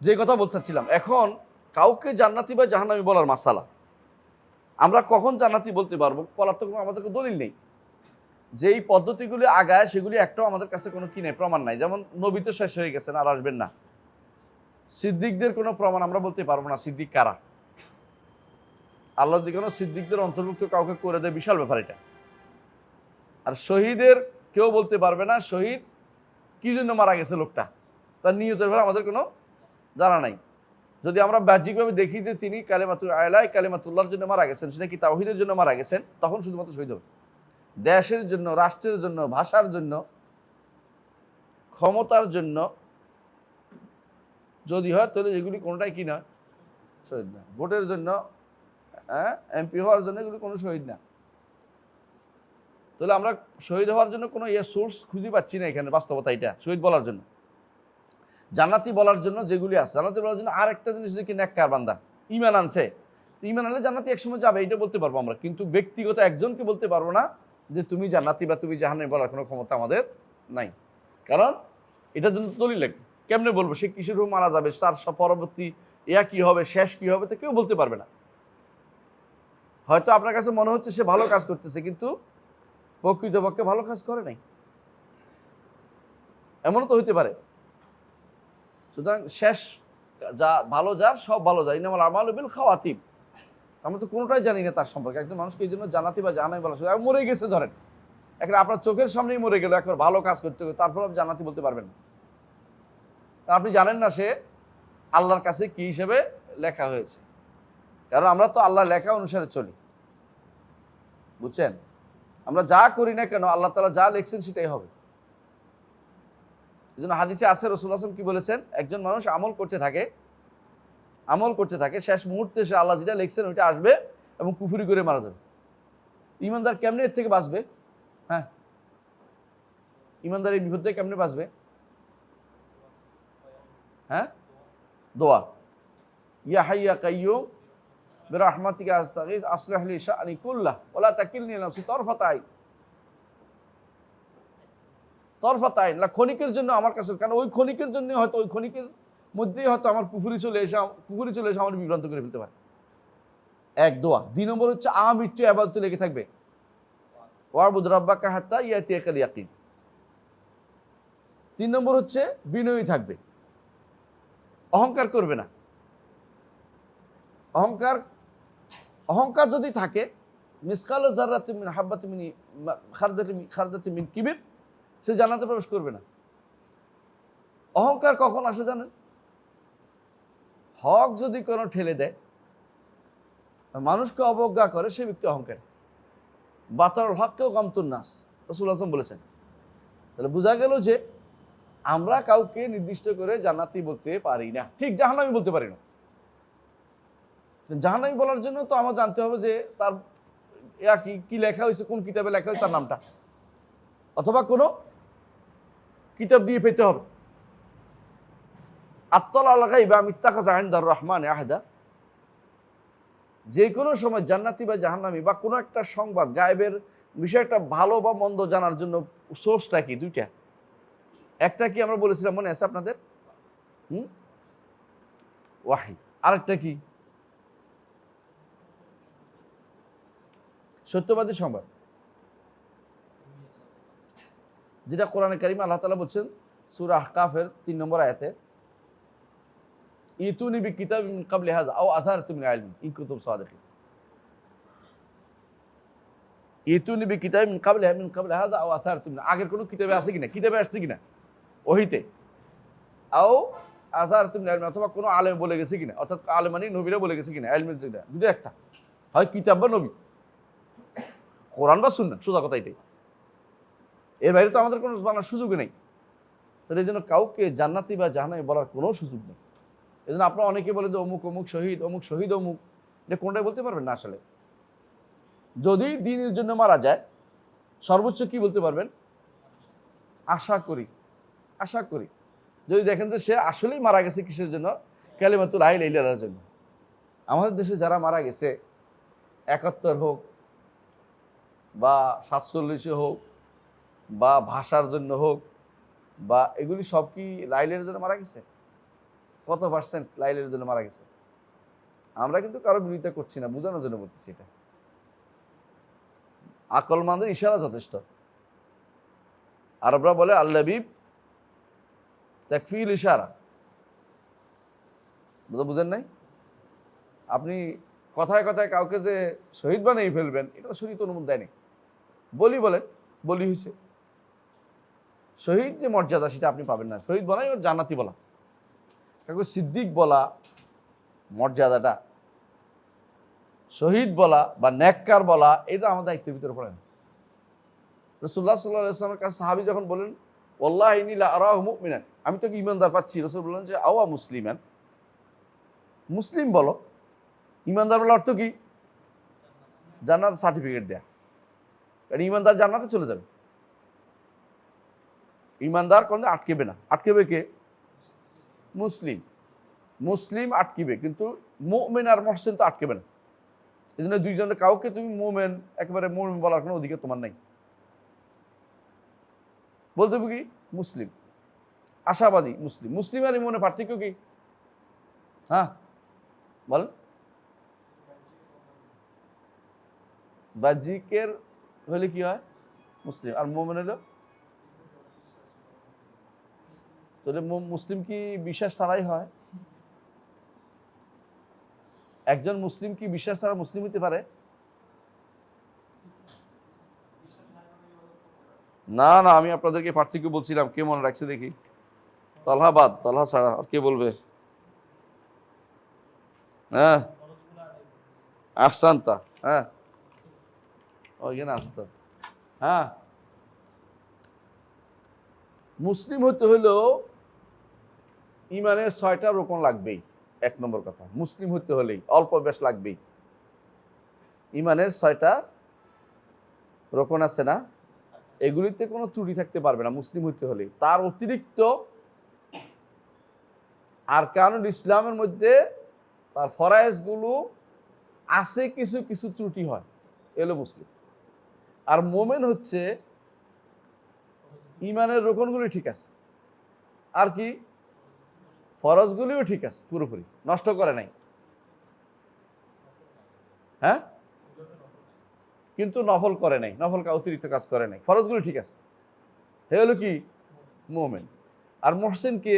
যে কথা বলতেছিলাম, এখন কাউকে জান্নাতি বা জাহান্নামী বলার মাসালা, আমরা কখন জান্নাতি বলতে পারবো বলার তো আমাদেরকে দলিল নেই। যেই পদ্ধতিগুলি আগায় সেগুলি একটাও আমাদের কাছে কোনো কি নেই, প্রমাণ নাই। যেমন নবী তো শেষ হয়ে গেছেন, আর আসবেন না। সিদ্দিকদের কোনো প্রমাণ আমরা বলতে পারবো না, সিদ্দিক কারা। আল্লাহ দিকে সিদ্দিকদের অন্তর্ভুক্ত কাউকে করে দেয়, বিশাল ব্যাপার এটা। আর শহীদের কেউ বলতে পারবে না শহীদ কি জন্য মারা গেছে লোকটা, তার নিয়তের ব্যাপারে আমাদের কোনো জানা নাই। যদি আমরা বাহ্যিকভাবে দেখি যে তিনি কালেমাতুল আলা কালেমাতুল্লাহর জন্য মারা গেছেন, সেটা কি তাওহীদের জন্য মারা গেছেন, তখন শুধুমাত্র শহীদ হবে। দেশের জন্য, রাষ্ট্রের জন্য, ভাষার জন্য, ক্ষমতার জন্য যদি হয় তাহলে এগুলি কোনোটাই কি না, শহীদ না। ভোটের জন্য, এমপি হওয়ার জন্য এগুলি কোনো শহীদ না। তাহলে আমরা শহীদ হওয়ার জন্য কোনো সোর্স খুঁজে পাচ্ছি না এখানে, বাস্তবতা এটা শহীদ বলার জন্য। জান্নাতি বলার জন্য যেগুলি আছে, জান্নাতি বলার জন্য আর একটা জিনিস কি, নেককার বান্দা ঈমান আনছে, ঈমান আনলে জান্নাতি একসময় যাবে, এটা বলতে পারবো আমরা। কিন্তু ব্যক্তিগত একজনকে বলতে পারবো না যে তুমি জান্নাতি বা তুমি জাহান্নামী বলার কোনো ক্ষমতা আমাদের নাই। কারণ এটার জন্য দলিল লাগবে। কেমনে বলবো সে কিসের উপর মারা যাবে, তার পরবর্তী কি হবে, শেষ কি হবে, তো কেউ বলতে পারবে না। হয়তো আপনার কাছে মনে হচ্ছে সে ভালো কাজ করতেছে, কিন্তু প্রকৃতপক্ষে ভালো কাজ করে নাই, এমনও তো হইতে পারে। সুতরাং শেষ যা ভালো, যার সব ভালো যায়, ইন্নামাল আমালু বিল খাওয়াতিম। আমরা তো কোনোটাই জানি না তার সম্পর্কে। একজন মানুষকে এই জন্য জান্নাতি বা জাহান্নামী বলা শুধু মরে গেছে ধরেন, একটা আপনার চোখের সামনেই মরে গেল, একবার ভালো কাজ করতে হবে, তারপর আপনি জান্নাতি বলতে পারবেন না। আপনি জানেন না সে আল্লাহর কাছে কি হিসেবে লেখা হয়েছে, কারণ আমরা তো আল্লাহর লেখা অনুসারে চলি, বুঝছেন? আমরা যা করি না কেন আল্লাহ তাআলা যা লিখছেন সেটাই হবে। এই জন্য হাদিসে আছে রাসূলুল্লাহ সাল্লাল্লাহু আলাইহি ওয়াসাল্লাম কি বলেছেন, একজন মানুষ আমল করতে থাকে, শেষ মুহূর্তে সে আল্লাহ যেটা লিখছেন ওইটা আসবে এবং কুফরি করে মারা যাবে। ঈমানদার কেমনে এর থেকে বাঁচবে? হ্যাঁ, ঈমানদার এই বিপদ থেকে কেমনে বাঁচবে? হ্যাঁ, দোয়া, ইয়া হাইয়্যু ইয়া কাইয়্যুম বিরহমাতিকা আস্তাগীথ আসলিহ লি শা'নি কুল্লাহ ওয়া লা তাকিলনি ইলা নাফসি তারফাত আইন, ক্ষণিকের জন্য আমার কাছে, কারণ ওই ক্ষণিকের জন্য হয়তো, ওই ক্ষণিকের মধ্যেই হয়তো আমার কুফরি চলে এসে আমার বিভ্রান্ত করে ফেলতে পারে। এক দোয়া। 2 নম্বর হচ্ছে আমৃত্যু ইবাদতে লেগে থাকবে, ওয়াবুদ রাব্বাকা হাত্তা ইয়াতিয়াকাল ইয়াকিন। 3 নম্বর হচ্ছে বিনয়ী থাকবে, অহংকার করবে না। অহংকার যদি থাকে, মিসকাল যাররাতিন মিন হাব্বাতিন মিন খারদাতিন মিন কিবির, সে জান্নাতে প্রবেশ করবে না। অহংকার কখন আসে জানেন? হক যদি কোনো ঠেলে দেয়, মানুষকে অবজ্ঞা করে, সে ব্যক্তি অহংকার। বাতারুল হককেও গামতুন নাস, রাসূলুল্লাহ সাল্লাল্লাহু আলাইহি ওয়াসাল্লাম বলেছেন। তাহলে বোঝা গেল যে আমরা কাউকে নির্দিষ্ট করে জান্নাতি বলতে পারি না, ঠিক জাহান্নামী বলতে পারি না। জাহান্নামী বলার জন্য তো আমার জানতে হবে যে তার কি লেখা হয়েছে, কোন কিতাবে লেখা হয়েছে তার নামটা, অথবা কোনো কিতাব দিয়ে পেতে হবে। আত্তালা আল গায়ব আম ইত্তাখাযা ইনদার রহমান আহদা, যে কোনো সময় জান্নাতি বা জাহান্নামী বা কোনো একটা সংবাদ, গায়েবের বিষয়টা ভালো বা মন্দ জানার জন্য সোর্সটা কি? দুইটা। একটা কি আমরা বলেছিলাম, মনে আছে আপনাদের? ওয়াহি। আরেকটা কি? সত্যবাদী সংবাদ, যেটা কোরআনে কারিমে আল্লাহ তাআলা বলছেন সূরা আহকাফের 3 নম্বর আয়াতে, ইতুনি বিকিতাবিন মিন ক্বাবলি হাযা আও আথারাতিন মিন ইলমিন ইন কুনতুম সাদিকিন। ইতুনি বিকিতাবিন মিন ক্বাবলি হাযা আও আথারাতিন, আগের কোনো কিতাবে আছে কিনা, কিতাবে আসছে কিনা, ওহীতে, আও আথারাতিন মিন ইলমিন, অথবা কোনো আলেম বলে গেছে কিনা, অর্থাৎ আলেম মানে নবীরা বলে গেছে কিনা, ইলমের যেটা, দুটো একটা, হয় কিতাব বা নবী, কোরআন বা সুন্নাহ, সোজা কথা এটাই। এর বাইরে তো আমাদের কোনো জানার সুযোগ নেই। তাহলে এই জন্য কাউকে জান্নাতি বা জাহান্নামী বলার কোনো সুযোগ নেই। এই জন্য আপনারা অনেকে বলে যে অমুক অমুক শহীদ, অমুক শহীদ অমুক, এটা কোনটাই বলতে পারবেন না। আসলে যদি দ্বীনের জন্য মারা যায়, সর্বোচ্চ কি বলতে পারবেন? আশা করি যদি দেখেন যে সে আসলেই মারা গেছে কিসের জন্য, কালিমাতুল লা ইলাহা ইল্লাল্লাহর জন্য। আমাদের দেশে যারা মারা গেছে, ৭১ হোক বা ৪৭ হোক বা ভাষার জন্য হোক, বা এগুলি সব কি লা ইলাহার জন্য মারা গেছে? কত পার্সেন্ট লা ইলাহার জন্য মারা গেছে? আমরা কিন্তু কারো বিরোধিতা করছি না, বোঝানোর জন্য বলতেছি। এটা আকলমানদের ইশারা যথেষ্ট। আরবরা বলে আল্লাবিব তাকফিল ইশারা, বুঝেন নাই? আপনি কথায় কথায় কাউকে যে শহীদ বানিয়ে ফেলবেন, এটা শরীয়ত অনুমতি দেয়নি। বলি হয়েছে, শহীদ যে মর্যাদা সেটা আপনি পাবেন না। শহীদ বলাই ওর জান্নাতি বলা, কাউকে সিদ্দিক বলা মর্যাদাটা, শহীদ বলা বা নেককার বলা, এটা আমাদের দায়িত্বের ভিতরে পড়ে না। রাসূলুল্লাহ সাল্লাল্লাহু আলাইহি ওয়াসাল্লামের কাছে সাহাবী যখন বলেন ওয়াল্লাহি ইন্নী লা আরাহু মুমিনান, আমি তোকে ঈমানদার পাচ্ছি, রাসূল বললেন যে আওয়া মুসলিমান, মুসলিম বলো। ঈমানদার বলার অর্থ কি? জান্নাত সার্টিফিকেট দেয়া। কারণ ঈমানদার জান্নাতে চলে যাবে, ঈমানদার কোনো আটকেবে না। আটকেবে কে? মুসলিম। মুসলিম আটকিবে, কিন্তু মুমিন আর মুহসিন তো আটকেবে না। এই জন্য দুইজনের কাউকে তুমি মুমিন, একেবারে মুমিন বলার কোনো অধিকার তোমার নাই। বলতে হবে কি? মুসলিম, আশাবাদী মুসলিম। মুসলিম আর ইমানের পার্থক্য কি? হ্যাঁ বলেন। বাহ্যিকের হলে কি হয়? মুসলিম। আর মুমিন হলো? তাহলে মুসলিম কি বিশ্বাস ছাড়াই হয়? একজন মুসলিম কি বিশ্বাস ছাড়া মুসলিম হতে পারে? না না, আমি আপনাদেরকে পার্থক্য বলছিলাম, কে মনে রাখছে দেখি? তলহা বাদ, তলহা ছাড়া আর কে বলবে? হ্যাঁ আহসানতা, হ্যাঁ ওইখানে আসতো। হ্যাঁ, মুসলিম হতে হলেও ইমানের 6টা রোকন লাগবেই। এক নম্বর কথা, মুসলিম হতে হলেই অল্প বেশ লাগবেই। ইমানের 6টা রোকন আছে না, এগুলিতে কোনো ত্রুটি থাকতে পারবে না মুসলিম হতে হলেই। তার অতিরিক্ত আরকানুল ইসলামের মধ্যে তার ফরায়েজগুলো আছে, কিছু কিছু ত্রুটি হয়, এলো মুসলিম। আর মোমেন হচ্ছে ইমানের রোকনগুলি ঠিক আছে, আর কি ফরজগুলিও ঠিক আছে, পুরোপুরি নষ্ট করে নাই। হ্যাঁ, কিন্তু নফল করে নাই, নফল অতিরিক্ত কাজ করে নাই, ফরজগুলি ঠিক আছে। হে হলো কি? মোমেন। আর মুহসিন কে?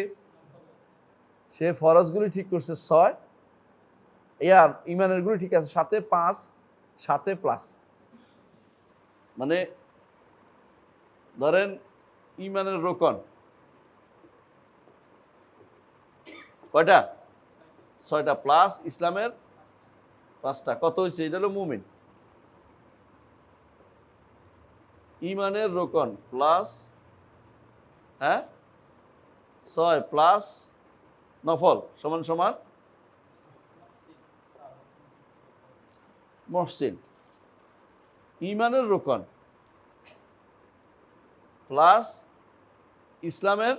সে ফরজগুলি ঠিক করছে 6, ইয়ার ইমানের গুলি ঠিক আছে 7, 5, 7 প্লাস। মানে ধরেন ইমানের রোকন কয়টা? 6টা প্লাস ইসলামের 5টা, কত হয়েছে? এটা হলো মুমিন। ইমানের রোকন প্লাস, হ্যাঁ 6 প্লাস নফল সমান সমান মুহসিন। ইমানের রোকন প্লাস ইসলামের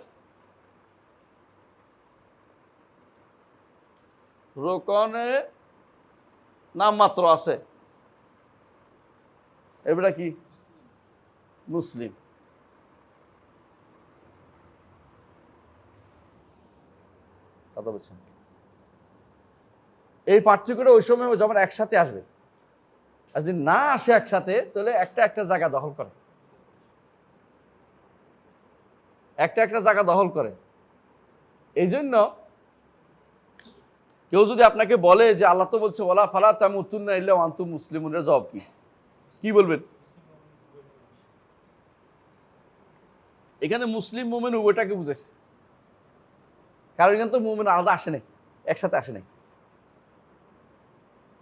রোকনে নামমাত্র আছে, এবারে কি? মুসলিম। কথা বলছেন, এই পার্থক্যটা ওই সময় যখন একসাথে আসবে, আর যদি না আসে একসাথে, তাহলে একটা একটা জায়গা দখল করে, একটা একটা জায়গা দখল করে। এই জন্য কেউ যদি আপনাকে বলে যে আল্লাহ তো বলছে ওয়ালা ফালা তামুতুন্না ইল্লা ওয়া আনতুম মুসলিমুন, এর জবাব কি? কি বলবেন? এখানে মুসলিম মুমিন উভয়টাকে বুঝাইছে, কারণ এখানে তো মুমিন আলাদা আসে নাই, একসাথে আসে নাই।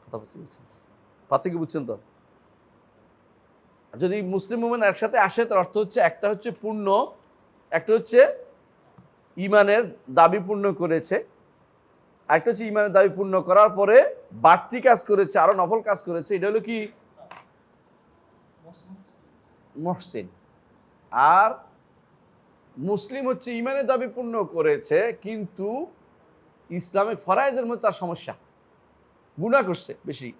কথা বুঝছেন? পার্থক্য বুঝছেন তো? যদি মুসলিম মুমিন একসাথে আসে, তার অর্থ হচ্ছে একটা হচ্ছে পূর্ণ, একটা হচ্ছে ইমানের দাবি পূর্ণ করেছে, একটা হচ্ছে ইমানের দাবি পূর্ণ করার পরে বাড়তি কাজ করেছে, আরো নফল কাজ করেছে, এটা হলো কি? মুহসিন। আর মুসলিম হচ্ছে ইমানের দাবি পূর্ণ করেছে, কিন্তু ইসলামিক ফরায়েজের মধ্যে তার সমস্যা, গুনাহ করছে বেশি।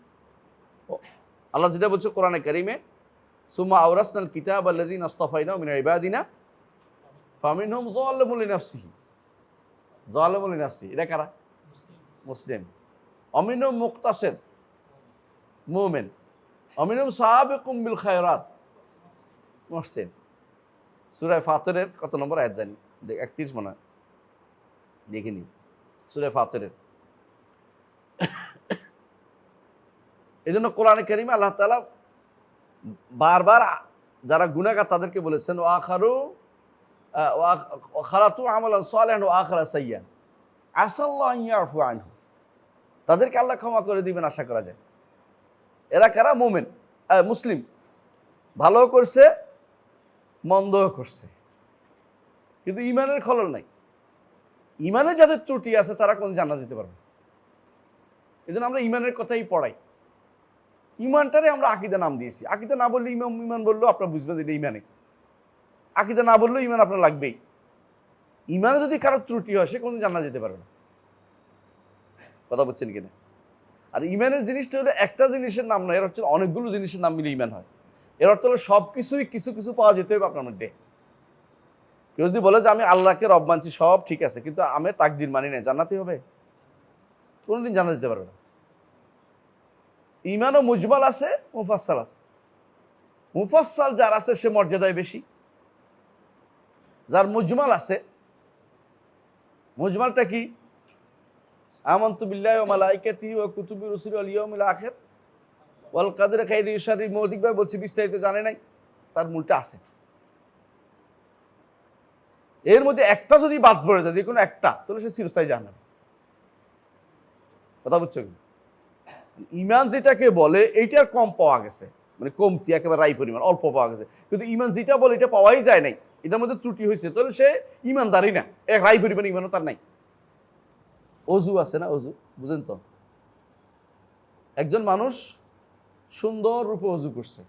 আল্লাহ যেটা বলছে কোরআনে কারিমে, সুম্মা আওরাসনাল কিতাব আল্লাযীনা ইসতাফাইনা মিন ইবাদিনা ফামিনহুম যালিমুন লিনাফসিহি। যালিমুন লিনাফসিহি এটা কারা? মুসলিম। অমিনহুম মুকতাসিদ, মুমিন। অমিনহুম সাবিকুম বিল খায়রাত, মুহসিন। সূরা ফাতিরের কত নম্বর আয়াত জানি? 31 মনে হয়, দেখিনি। সূরা ফাতিরের। এই জন্য কোরআনে কারিমে আল্লাহ তাআলা বারবার যারা গুনাহগার তাদেরকে বলেছেন ওয়া আখারু ওয়া খালাতু আমালান সালিহান ওয়া আখারা সাইয়্যান আসাল্লাহু আন ইয়াফু আনহু। তাদেরকে আল্লাহ ক্ষমা করে দিবেন আশা করা যায়। এরা কারা? মুমিন, মুসলিম। ভালো করছে মন্দ করছে, কিন্তু ইমানের খলল নাই। ইমানে যাদের ত্রুটি আছে তারা কোন জান্নাত যেতে পারবে। এই জন্য আমরা ইমানের কথাই পড়াই। ইমানটারে আমরা আকীদা নাম দিয়েছি। আকীদা না বললে ইমান বললেও আপনারা বুঝবেন যে এটা ইমানে। আকীদা না বললেও ইমান আপনার লাগবেই। ইমানে যদি কারো ত্রুটি হয় সে কোনো জান্নাত যেতে পারবে না। কথা বলছেন কিনা? আর ইমানের জিনিসটা হলো একটা জিনিসের নাম নয়, এর হচ্ছে অনেকগুলো জিনিসের নাম মিলে ইমান হয়। এর অর্থ হলো সব কিছুই কিছু কিছু পাওয়া যেতে হবে আপনার মধ্যে। কেউ যদি বলে যে আমি আল্লাহকে রব মানছি, সব ঠিক আছে, কিন্তু আমি তাকদির মানি না, জান্নাতি হবে? কোনোদিন জানা যেতে পারবে না। ইমানও মুজমাল আছে, মুফাসসাল আছে। মুফাসসাল যার আছে সে মর্যাদায় বেশি। যার মুজমাল আছে, মুজমালটা কি? আমানতু বিল্লাহি ওয়া মালাইকাতিহি ওয়া কুতুবিহি ওয়া রুসুলিহি ওয়াল ইয়াউমিল আখির ওয়াল কদরি খাইরিহি ওয়া শাররিহি। মৌলিকভাবে বলছি, বিস্তারিত জানে নাই, তার মূলটা আছে। এর মধ্যে একটা যদি বাদ পড়ে যায়, যে কোনো একটা, তাহলে সে চিরস্থায়ী জাহান্নামী। কথা বুঝছো কি? ইমান যেটাকে বলে এইটার কম পাওয়া গেছে, মানে কমতি, একেবারে রাই পরিমাণ, অল্প পাওয়া গেছে। কিন্তু ইমান যেটা বলে এটা পাওয়াই যায় নাই, এটার মধ্যে ত্রুটি হয়েছে, তাহলে সে ইমানদারই না, এক রাই পরিমাণ ইমানও তার নাই। অজু আছে না, অজু বুঝেন তো? একজন মানুষ সুন্দর রূপে অজু করছে,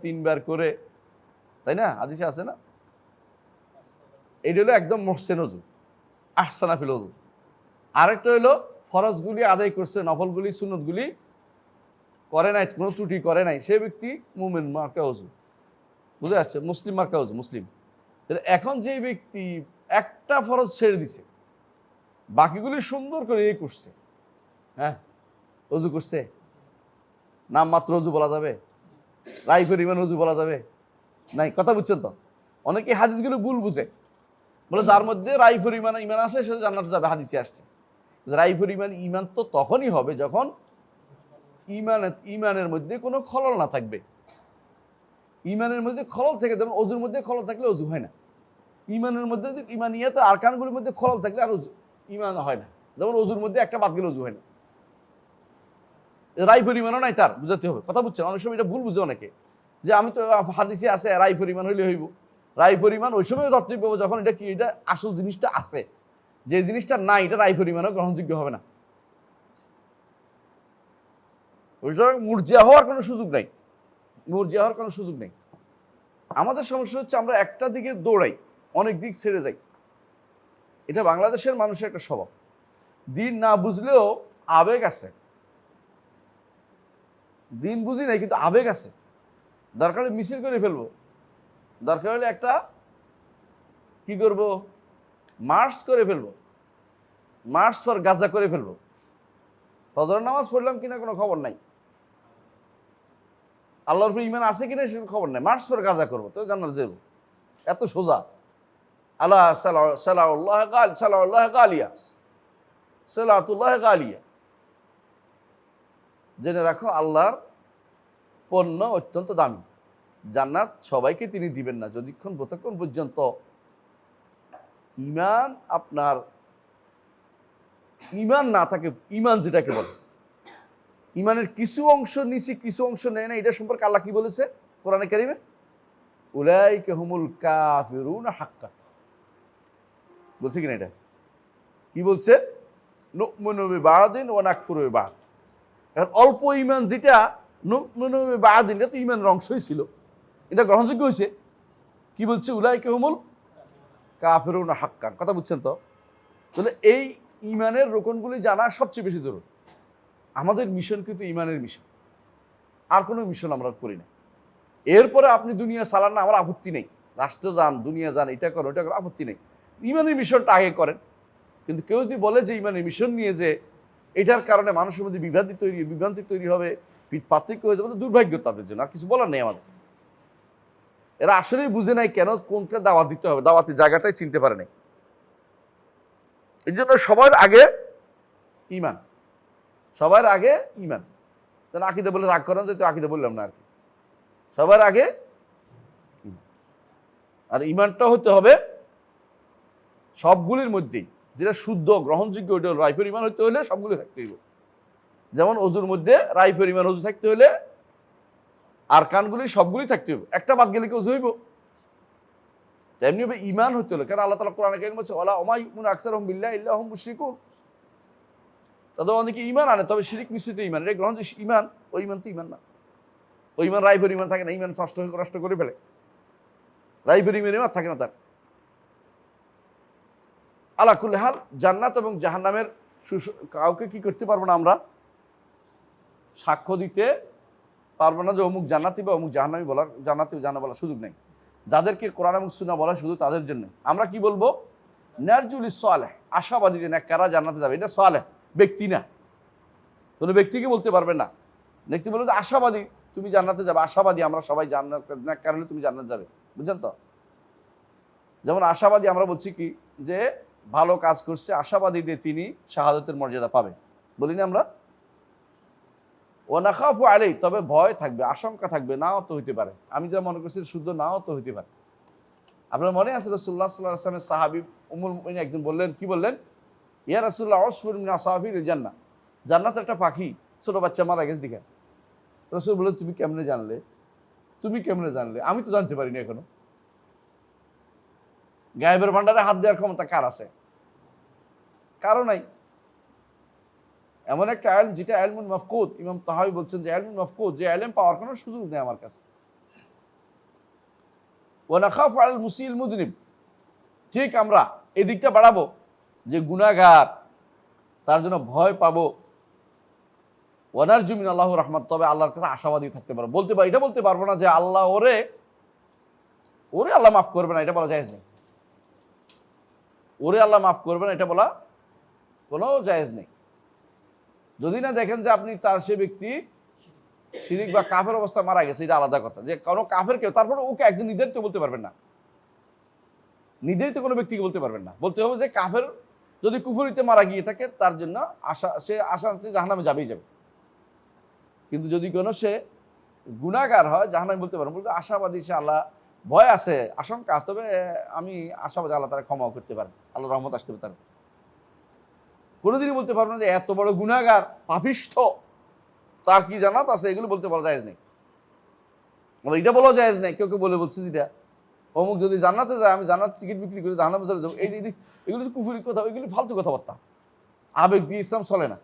তিনবার করে, তাই না? হাদিসে আছে না? এইটা হলো একদম মহসেন অজু, আহসানা ফিল অজু। আরেকটা হলো ফরজগুলি আদায় করছে, নফলগুলি সুন্নতগুলি করে নাই, কোনো ত্রুটি করে নাই, সে ব্যক্তি মুমিন মার্কা অজু। বুঝে আসছে? মুসলিম মার্কা অজু, মুসলিম। এখন যে ব্যক্তি একটা ফরজ ছেড়ে দিছে, বাকিগুলি সুন্দর করে এই করছে, হ্যাঁ, অজু করছে, নাম মাত্র অজু বলা যাবে? রাই পরিমাণ অজু বলা যাবে? নাই। কথা বুঝছেন তো? অনেকে হাদিসগুলো ভুল বুঝে, বলে যার মধ্যে রাই পরিমাণ ইমান আছে সে জান্নাতে যাবে, হাদিসে আসছে। রাই পরিমাণ ইমান তো তখনই হবে যখন ইমানের মধ্যে কোনো খলল না থাকবে। ইমানের মধ্যে খলল থেকে, যেমন অজুর মধ্যে খলল থাকলে অজু হয় না। ইমানের মধ্যে ইমানিয়াত আরকানগুলোর মধ্যে খলল থাকলে আর ইমান হয় না। যেমন অজুর মধ্যে একটা বাদ গেলে অজু হয় না। রাই পরিমাণও নাই তার, বুঝাতে হবে। কথা বুঝছেন? অনেক সময় এটা ভুল বুঝে অনেকে, যে আমি তো হাদিসে আছে রাই পরিমাণ হইলে হইব। রাই পরিমাণ ওই সময় ধর্তব্য যখন এটা কি, এটা আসল জিনিসটা আছে। যে জিনিসটা নাই, এটা রাই পরিমাণও গ্রহণযোগ্য হবে না। ওইটা মুরজিয়া হওয়ার কোনো সুযোগ নাই, মুরজিয়া হওয়ার কোনো সুযোগ নেই। আমাদের সমস্যা হচ্ছে আমরা একটা দিকে দৌড়াই, অনেক দিক ছেড়ে যাই। এটা বাংলাদেশের মানুষের একটা স্বভাব। দিন না বুঝলেও আবেগ আছে, দিন বুঝি নাই কিন্তু আবেগ আছে। দরকার হলে মিছিল করে ফেলবো, দরকার হলে একটা কি করব, মার্চ করে ফেলবো, মার্চ ফর গাজা করে ফেলবো। ফজর নামাজ পড়লাম কিনা কোনো খবর নাই, আল্লাহর উপর ইমান আছে কিনা সেটা খবর নাই, মার্চ ফর গাজা করবো, তো জান্নাত যাবো। এত সোজা। আল্লাহ সালাউল্লাহ গালিয়া, সালাতুল্লাহ গালিয়া। জেনে রাখো আল্লাহর পণ্য অত্যন্ত দামি, জান্নাত সবাইকে তিনি দিবেন না যতক্ষণ পর্যন্ত ইমান আপনার ইমান না থাকে। ইমান যেটাকে বলে, ইমানের কিছু অংশ নিছি কিছু অংশ নেয় না, এটা সম্পর্কে আল্লাহ কি বলেছে কোরআনে কারিমে? উলাইকা হুমুল কাফিরুনা হাক্কান। বলছে কিনা এটা? কি বলছে? নুমিনু বিবাদিন ওয়া নাকফুরু বিবাদ। এখন অল্প ইমান যেটা নুমিনু বিবাদিন, এটা তো ইমানের অংশই ছিল, এটা গ্রহণযোগ্য হয়েছে। কি বলছে? উলাইকা হুমুল কাফিরুনা হাক্কান। কথা বুঝছেন তো? তাহলে এই ইমানের রোকনগুলি জানা সবচেয়ে বেশি জরুরি। আমাদের মিশন কিন্তু ইমানের মিশন, আর কোনো মিশন আমরা করি না। এরপরে আপনি দুনিয়া চালান না, আমার আপত্তি নেই, রাষ্ট্র যান, দুনিয়া যান, এটা করো ওটা করো, আপত্তি নেই। ইমানের মিশনটা আগে করেন। কিন্তু কেউ যদি বলে যে ইমানের মিশন নিয়ে যে এটার কারণে মানুষের মধ্যে বিভ্রান্তি তৈরি হবে, পার্থক্য হয়ে যাবে, দুর্ভাগ্য তাদের জন্য, আর কিছু বলার নেই আমাদের। এরা আসলেই বুঝে নাই কেন কোনটা দাওয়াত দিতে হবে, দাওয়াতের জায়গাটাই চিনতে পারে নাই। এই জন্য সবার আগে ইমান, সবার আগে ইমান। যেন আকিদা বলে রাগ করেন, যেহেতু আকিদা বললাম না আর কি, সবার আগে ইমান। আর ইমানটা হতে হবে সবগুলির মধ্যেই, যেটা শুদ্ধ গ্রহণযোগ্য, ওইটা রাই পরিমাণ হইতে হলে সবগুলি থাকতে হইব। যেমন অজুর মধ্যে রাই পরিমাণ অজু থাকতে হলে আর কানগুলি সবগুলি থাকতে হইব, একটা বাদ গেলে কি অজু হইব? তেমনিভাবে ঈমান হতে হলো, কারণ আল্লাহ তাআলা কোরআনে কারীমে বলছে ওয়ালা ওমা ইউমিনু আকসারুহুম বিল্লাহি ইল্লা হুম মুশরিকুন। তাদের অনেকে ঈমান আনে, তবে শিরক মিশ্রিত ঈমান। এটা গ্রহণ যে ঈমান, ওই ঈমান তো ঈমান না। ওই ঈমান রাইভের ঈমান থাকে না, ঈমান নষ্ট করে ফেলে। রাইভের ঈমান থাকে না তার। আলা কুল্লি হাল, জান্নাত এবং জাহান্নামের কাউকে কি করতে পারবো না আমরা? সাক্ষ্য দিতে পারবো না যে অমুক জান্নাতি বা অমুক জাহান্নামী বলার, জান্নাতি জাহান্নাম বলার সুযোগ নেই। যাদেরকে কোরআন এবং সুন্নাহ বলা শুধু তাদের জন্য। আমরা কি বলবো? নারজুলিস সালেহ, আশাবাদী যে নেককাররা জান্নাতে যাবে। এটা সালেহ, ব্যক্তি না, কোনো ব্যক্তিকে বলতে পারবেন না। ব্যক্তি বলবো যে আশাবাদী তুমি জান্নাতে যাবে, আশাবাদী আমরা সবাই জান্নাত, নেককার হলে তুমি জান্নাত যাবে। বুঝছেন তো? যেমন আশাবাদী আমরা বলছি কি, যে ভালো কাজ করছে, আশাবাদী দিয়ে তিনি শাহাদাতের মর্যাদা পাবে, বলি না আমরা? ওয়ানাখাফু আলাইহি, তবে ভয় থাকবে, আশঙ্কা থাকবে, নাও তো হইতে পারে। আমি যা মনে করছি শুদ্ধ নাও তো হইতে পারে। আপনার মনে আছে রাসূলুল্লাহ সাল্লাল্লাহু আলাইহি ওয়াসাল্লামের সাহাবী উম্মুল মুমিনিন একজন বললেন, কি বললেন? ইয়া রাসূলুল্লাহ উসফুর মিন আসাফির জান্নাহ, জান্নাতের একটা পাখি ছোট বাচ্চা মারা গেছে দিকে। রাসূল বললেন তুমি কেমনে জানলে? তুমি কেমনে জানলে? আমি তো জানতে পারিনি এখনো। গায়েবের ভান্ডারে হাত দেওয়ার ক্ষমতা কার আছে? কারো নাই। এমন একটা ইলম যেটা ইলমুন মাফকুদ, ইমাম তাহাবী বলছেন যে ইলমুন মাফকুদ, যে ইলম পাওয়ার কোনো সুযোগ নেই আমার কাছে। ওয়া নাখাফু আল মুসিল মুযনিব, ঠিক আমরা এই দিকটা বাড়াবো যে গুনাহগার, তার জন্য ভয় পাবো। ওয়া নারজু মিন আল্লাহু রাহমাত, তবে আল্লাহর কাছে আশাবাদী থাকতে পারবো। বলতে পারি, এটা বলতে পারবো না যে আল্লাহ ওরে আল্লাহ মাফ করবে না, এটা বলা জায়েজ নেই। ওরে আল্লাহ মাফ করবে না, এটা বলা কোনো জায়েজ নেই। যদি না দেখেন যে আপনি তার সে ব্যক্তি শিরিক বা কাফের অবস্থা মারা গেছে, এটা আলাদা কথা। যে কোনো কাফের কেউ, তারপরে ওকে একজন নির্ধারিত বলতে পারবেন না, নির্ধারিত কোনো ব্যক্তিকে বলতে পারবেন না। বলতে হবে যে কাফের যদি কুফরিতে মারা গিয়ে থাকে, তার জন্য সে জাহান্নামে যাবেই যাবে। কিন্তু যদি কোনো সে গুনাহগার হয়, জাহান্নামে বলতে পারেন, বলতে আশাবাদী, সে আল্লাহ ভয় আছে, আশঙ্কা আছে, তবে আমি আশাবাদী আল্লাহ তারা ক্ষমাও করতে পারেন, আল্লাহ রহমত আসতে পারেন। কোনোদিনই বলতে পারবো না যে এত বড় গুনাহগার, পাপিষ্ঠ, তার কি জান্নাত আছে, এগুলো বলতে বলা জায়েজ নেই। এটা বলা জায়েজ নেই। কেউ কেউ বলছে যেটা অমুক যদি জান্নাতে যায়, আমি জান্নাত টিকিট বিক্রি করে জাহান্নামে চলে যাবো, এগুলো তো কুফরি কথা, এগুলি ফালতু কথাবার্তা। আবেগ দিয়ে ইসলাম চলে না,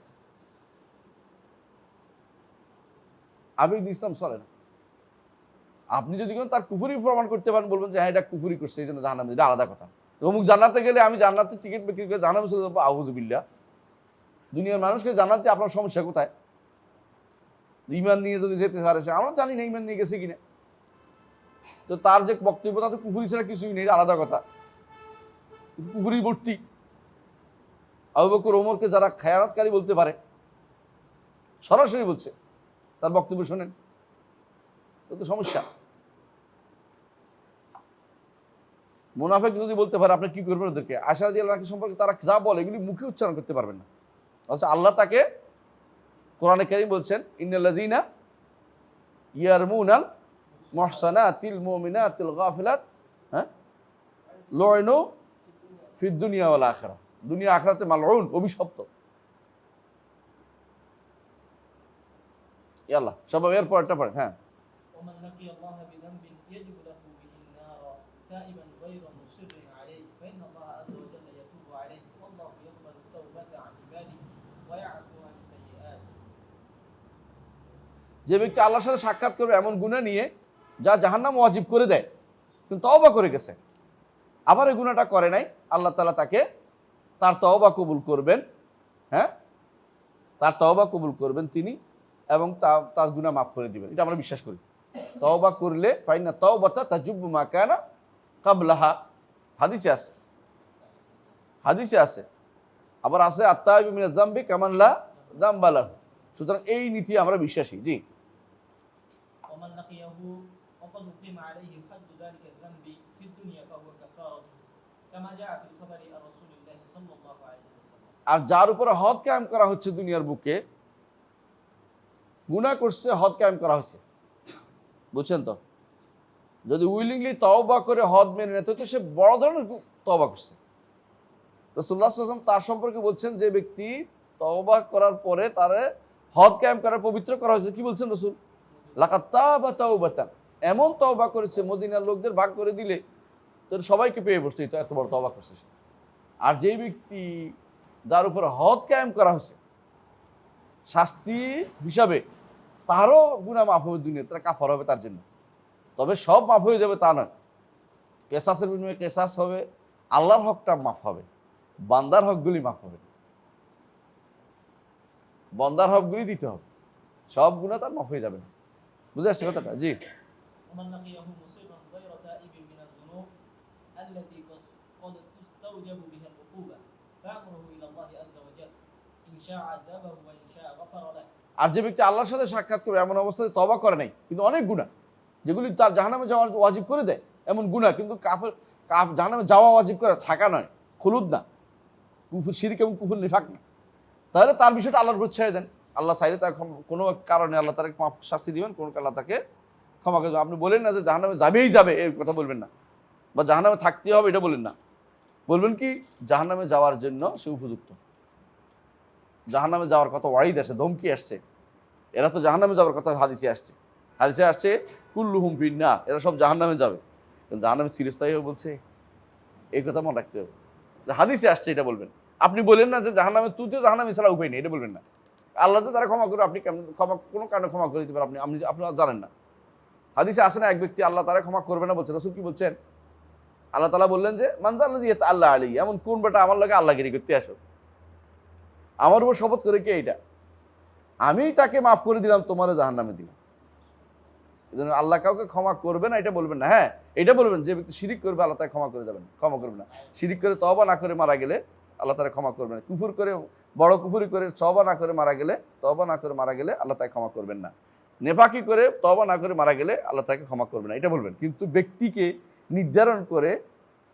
আবেগ দিয়ে ইসলাম চলে না। আপনি যদি তার কুফরি প্রমাণ করতে পারেন, বলবেন যে হ্যাঁ এটা কুফরি করছে, এই জন্য জাহান্নামে, এটা আলাদা কথা। অমুক জান্নাতে গেলে আমি জান্নাতের টিকিট বিক্রি করে জাহান্নামে চলে যাবো, আউযু বিল্লাহ। দুনিয়ার মানুষকে জান্নাতে আপনার সমস্যা কোথায়? ঈমান নিয়ে যদি যেতে পারে, সে আমরা জানি না ঈমান নিয়ে গেছে কিনা, তো তার যে বক্তব্য তাতে কুফরি ছাড়া কিছুই নেই, আলাদা কথা। কুফরি ভর্তি। আবু বকর ওমরকে যারা খেয়ানতকারী বলতে পারে, সরাসরি বলছে, তার বক্তব্য শোনেন, তো সমস্যা। মুনাফিক যদি বলতে পারে, আপনি কি করবেন ওদেরকে? আয়েশা রাদিয়াল্লাহু আনহা সম্পর্কে তারা যা বলে, এগুলি মুখে উচ্চারণ করতে পারবেন না। অথচ আল্লাহ তাকে কোরআনে কারীম বলছেন, ইন্নাল্লাযীনা ইয়ারমুনাল মুহসানাতিল মুমিনাতিল গাফিলাত লুইনু ফিদ দুনিয়া ওয়াল আখিরাহ, দুনিয়া আখিরাতে মালউন, অভিশপ্ত। ইয়াল্লাহ, সবাই এর পরেরটা পড়েন। হ্যাঁ, ومن لقي الله بذنب يجب له به النار تائبا غير مصر عليه فإن الله عز وجل يتوب عليه والله يقبل التوبة عن عباده ويعفو عن السيئات। যে ব্যক্তি আল্লাহর সাথে সাক্ষাৎ করবে এমন গুনাহ নিয়ে যা জাহান্নাম ওয়াজিব করে দেয়, কিন্তু তওবা করে গেছে, আবার এই গুনাহটা করে নাই, আল্লাহ তাআলা তাকে তার তওবা কবুল করবেন। হ্যাঁ, তার তওবা কবুল করবেন তিনি, এবং তার গুনাহ মাফ করে দিবেন। এটা আমরা বিশ্বাস করি। তওবা করলে ফাইন্না তাওবাতা তাজুব্বু মা কানা ক্বাবলাহা, হাদিসে আছে, হাদিসে আছে। আবার আছে আত-তাইবু মিনাজ যামবি কামান লা যামবা লাহু। সুতরাং এই নীতি আমরা বিশ্বাসী। জি, ومن لقيه وقد أقيم عليه حد ذلك الذنب في الدنيا فهو كفارته كما جاء في الخبر عن رسول الله صلى الله عليه وسلم। আর যার উপরে হদ কায়েম করা হচ্ছে দুনিয়ার বুকে, গুনাহ করছে, হদ কায়েম করা হচ্ছে, বুঝছেন তো? যদি উইলিংলি তওবা করে হদ মেনে নেয়, তো সে বড় ধরনের তওবা করছে। রাসূলুল্লাহ সাল্লাল্লাহু আলাইহি ওয়াসাল্লাম তার সম্পর্কে বলছেন, যে ব্যক্তি তওবা করার পরে তারে হদ কায়েম করার পবিত্র করা হয়েছে, কি বলছেন রাসূল? লাকাদ তাবা তাওবাতান, এমন তওবা করেছে মদিনার লোকদের ভাগ করে দিলে তো সবাইকে পেয়ে বসতো, তো এত বড় তওবা করছে সে। আর যেই ব্যক্তি যার উপর হদ কায়েম করা হয়েছে শাস্তি হিসাবে, তারও গুনাহ মাফ হবে দুনিয়া, তারা কাফার হবে তার জন্য। তবে সব মাফ হয়ে যাবে তা নয়, কেসাসের বিনিময়ে কেসাস হবে, আল্লাহর হকটা মাফ হবে, বান্দার হকগুলি মাফ হবে, বান্দার হকগুলি দিতে হবে, সব গুনাহ তার মাফ হয়ে যাবে না। বুঝে আসছে কথাটা? জি। ومن لقيه مصرا غير تائب من الذنوب التي قد تستوجب بها العقوبة فأمره إلى الله عز وجل إن شاء عذبه وإن شاء غفر له। আর যে ব্যক্তি আল্লাহর সাথে সাক্ষাৎ করবে এমন অবস্থায় তওবা করে নাই, কিন্তু অনেক গুনাহ যেগুলি তার জাহান্নামে যাওয়ার ওয়াজিব করে দেয়, এমন গুনাহ, কিন্তু জাহান্নামে যাওয়া ওয়াজিব করে থাকা নয়, খুলুদ না, কুফর শিরক এবং কুফর নিফাক না, তাহলে তার বিষয়টা আল্লাহর উপর ছেড়ে দেন। আল্লাহ চাইলে তার কোনো কারণে আল্লাহ তাকে শাস্তি দিবেন, কোনো আল্লাহ তাকে ক্ষমা করে দেবেন। আপনি বলেন না যে জাহান্নামে যাবেই যাবে, এর কথা বলবেন না, বা জাহান্নামে থাকতেই হবে এটা বলেন না। বলবেন কি, জাহান্নামে যাওয়ার জন্য সে উপযুক্ত, জাহান্নামে যাওয়ার কত ওয়াইদ আসে, ধমকি আসছে, এরা তো জাহান্নামে যাওয়ার কথা হাদিসে আসছে, হাদিসে আসছে কুল্লুহুম ফিন্নার, এরা সব জাহান্নামে যাবে। কিন্তু জাহান্নামে চিরস্থায়ী হয়ে বলছে, এই কথা মনে রাখতে হবে, হাদিসে আসছে এটা বলবেন। আপনি বলেন না যে জাহান্নামে, তুই তো জাহান্নামে ছাড়া উপায় নেই, এটা বলবেন না। আল্লাহ তো তারা ক্ষমা করবে, আপনি কেমন ক্ষমা, কোনো কারণে ক্ষমা করে দিতে পারেন আপনি, আপনি জানেন না। হাদিসে আসে না এক ব্যক্তি আল্লাহ তারা ক্ষমা করবে না বলছে, রাসূল কি বলছেন? আল্লাহ তাআলা বললেন যে মানজাল্লাযী ইয়াতাআল্লা আলাইহি, এমন কোন বেটা আমার লগে আল্লাহগিরি করতে আসো, আমার উপর শপথ করে কে এটা, আমি তাকে মাফ করে দিলাম, তোমারও জাহান্নামে দিলাম। এজন্য আল্লাহ কাউকে ক্ষমা করবে না এটা বলবেন না। হ্যাঁ, এটা বলবেন যে ব্যক্তি শিরিক করবে আল্লাহ তাকে ক্ষমা করে যাবেন, ক্ষমা করবে না। শিরিক করে তওবা না করে মারা গেলে আল্লাহ তাকে ক্ষমা করবে না। কুফর করে, বড় কুফরি করে তওবা না করে মারা গেলে, তওবা না করে মারা গেলে আল্লাহ তাকে ক্ষমা করবেন না। নেফাকি করে তওবা না করে মারা গেলে আল্লাহ তাকে ক্ষমা করবে না, এটা বলবেন। কিন্তু ব্যক্তিকে নির্ধারণ করে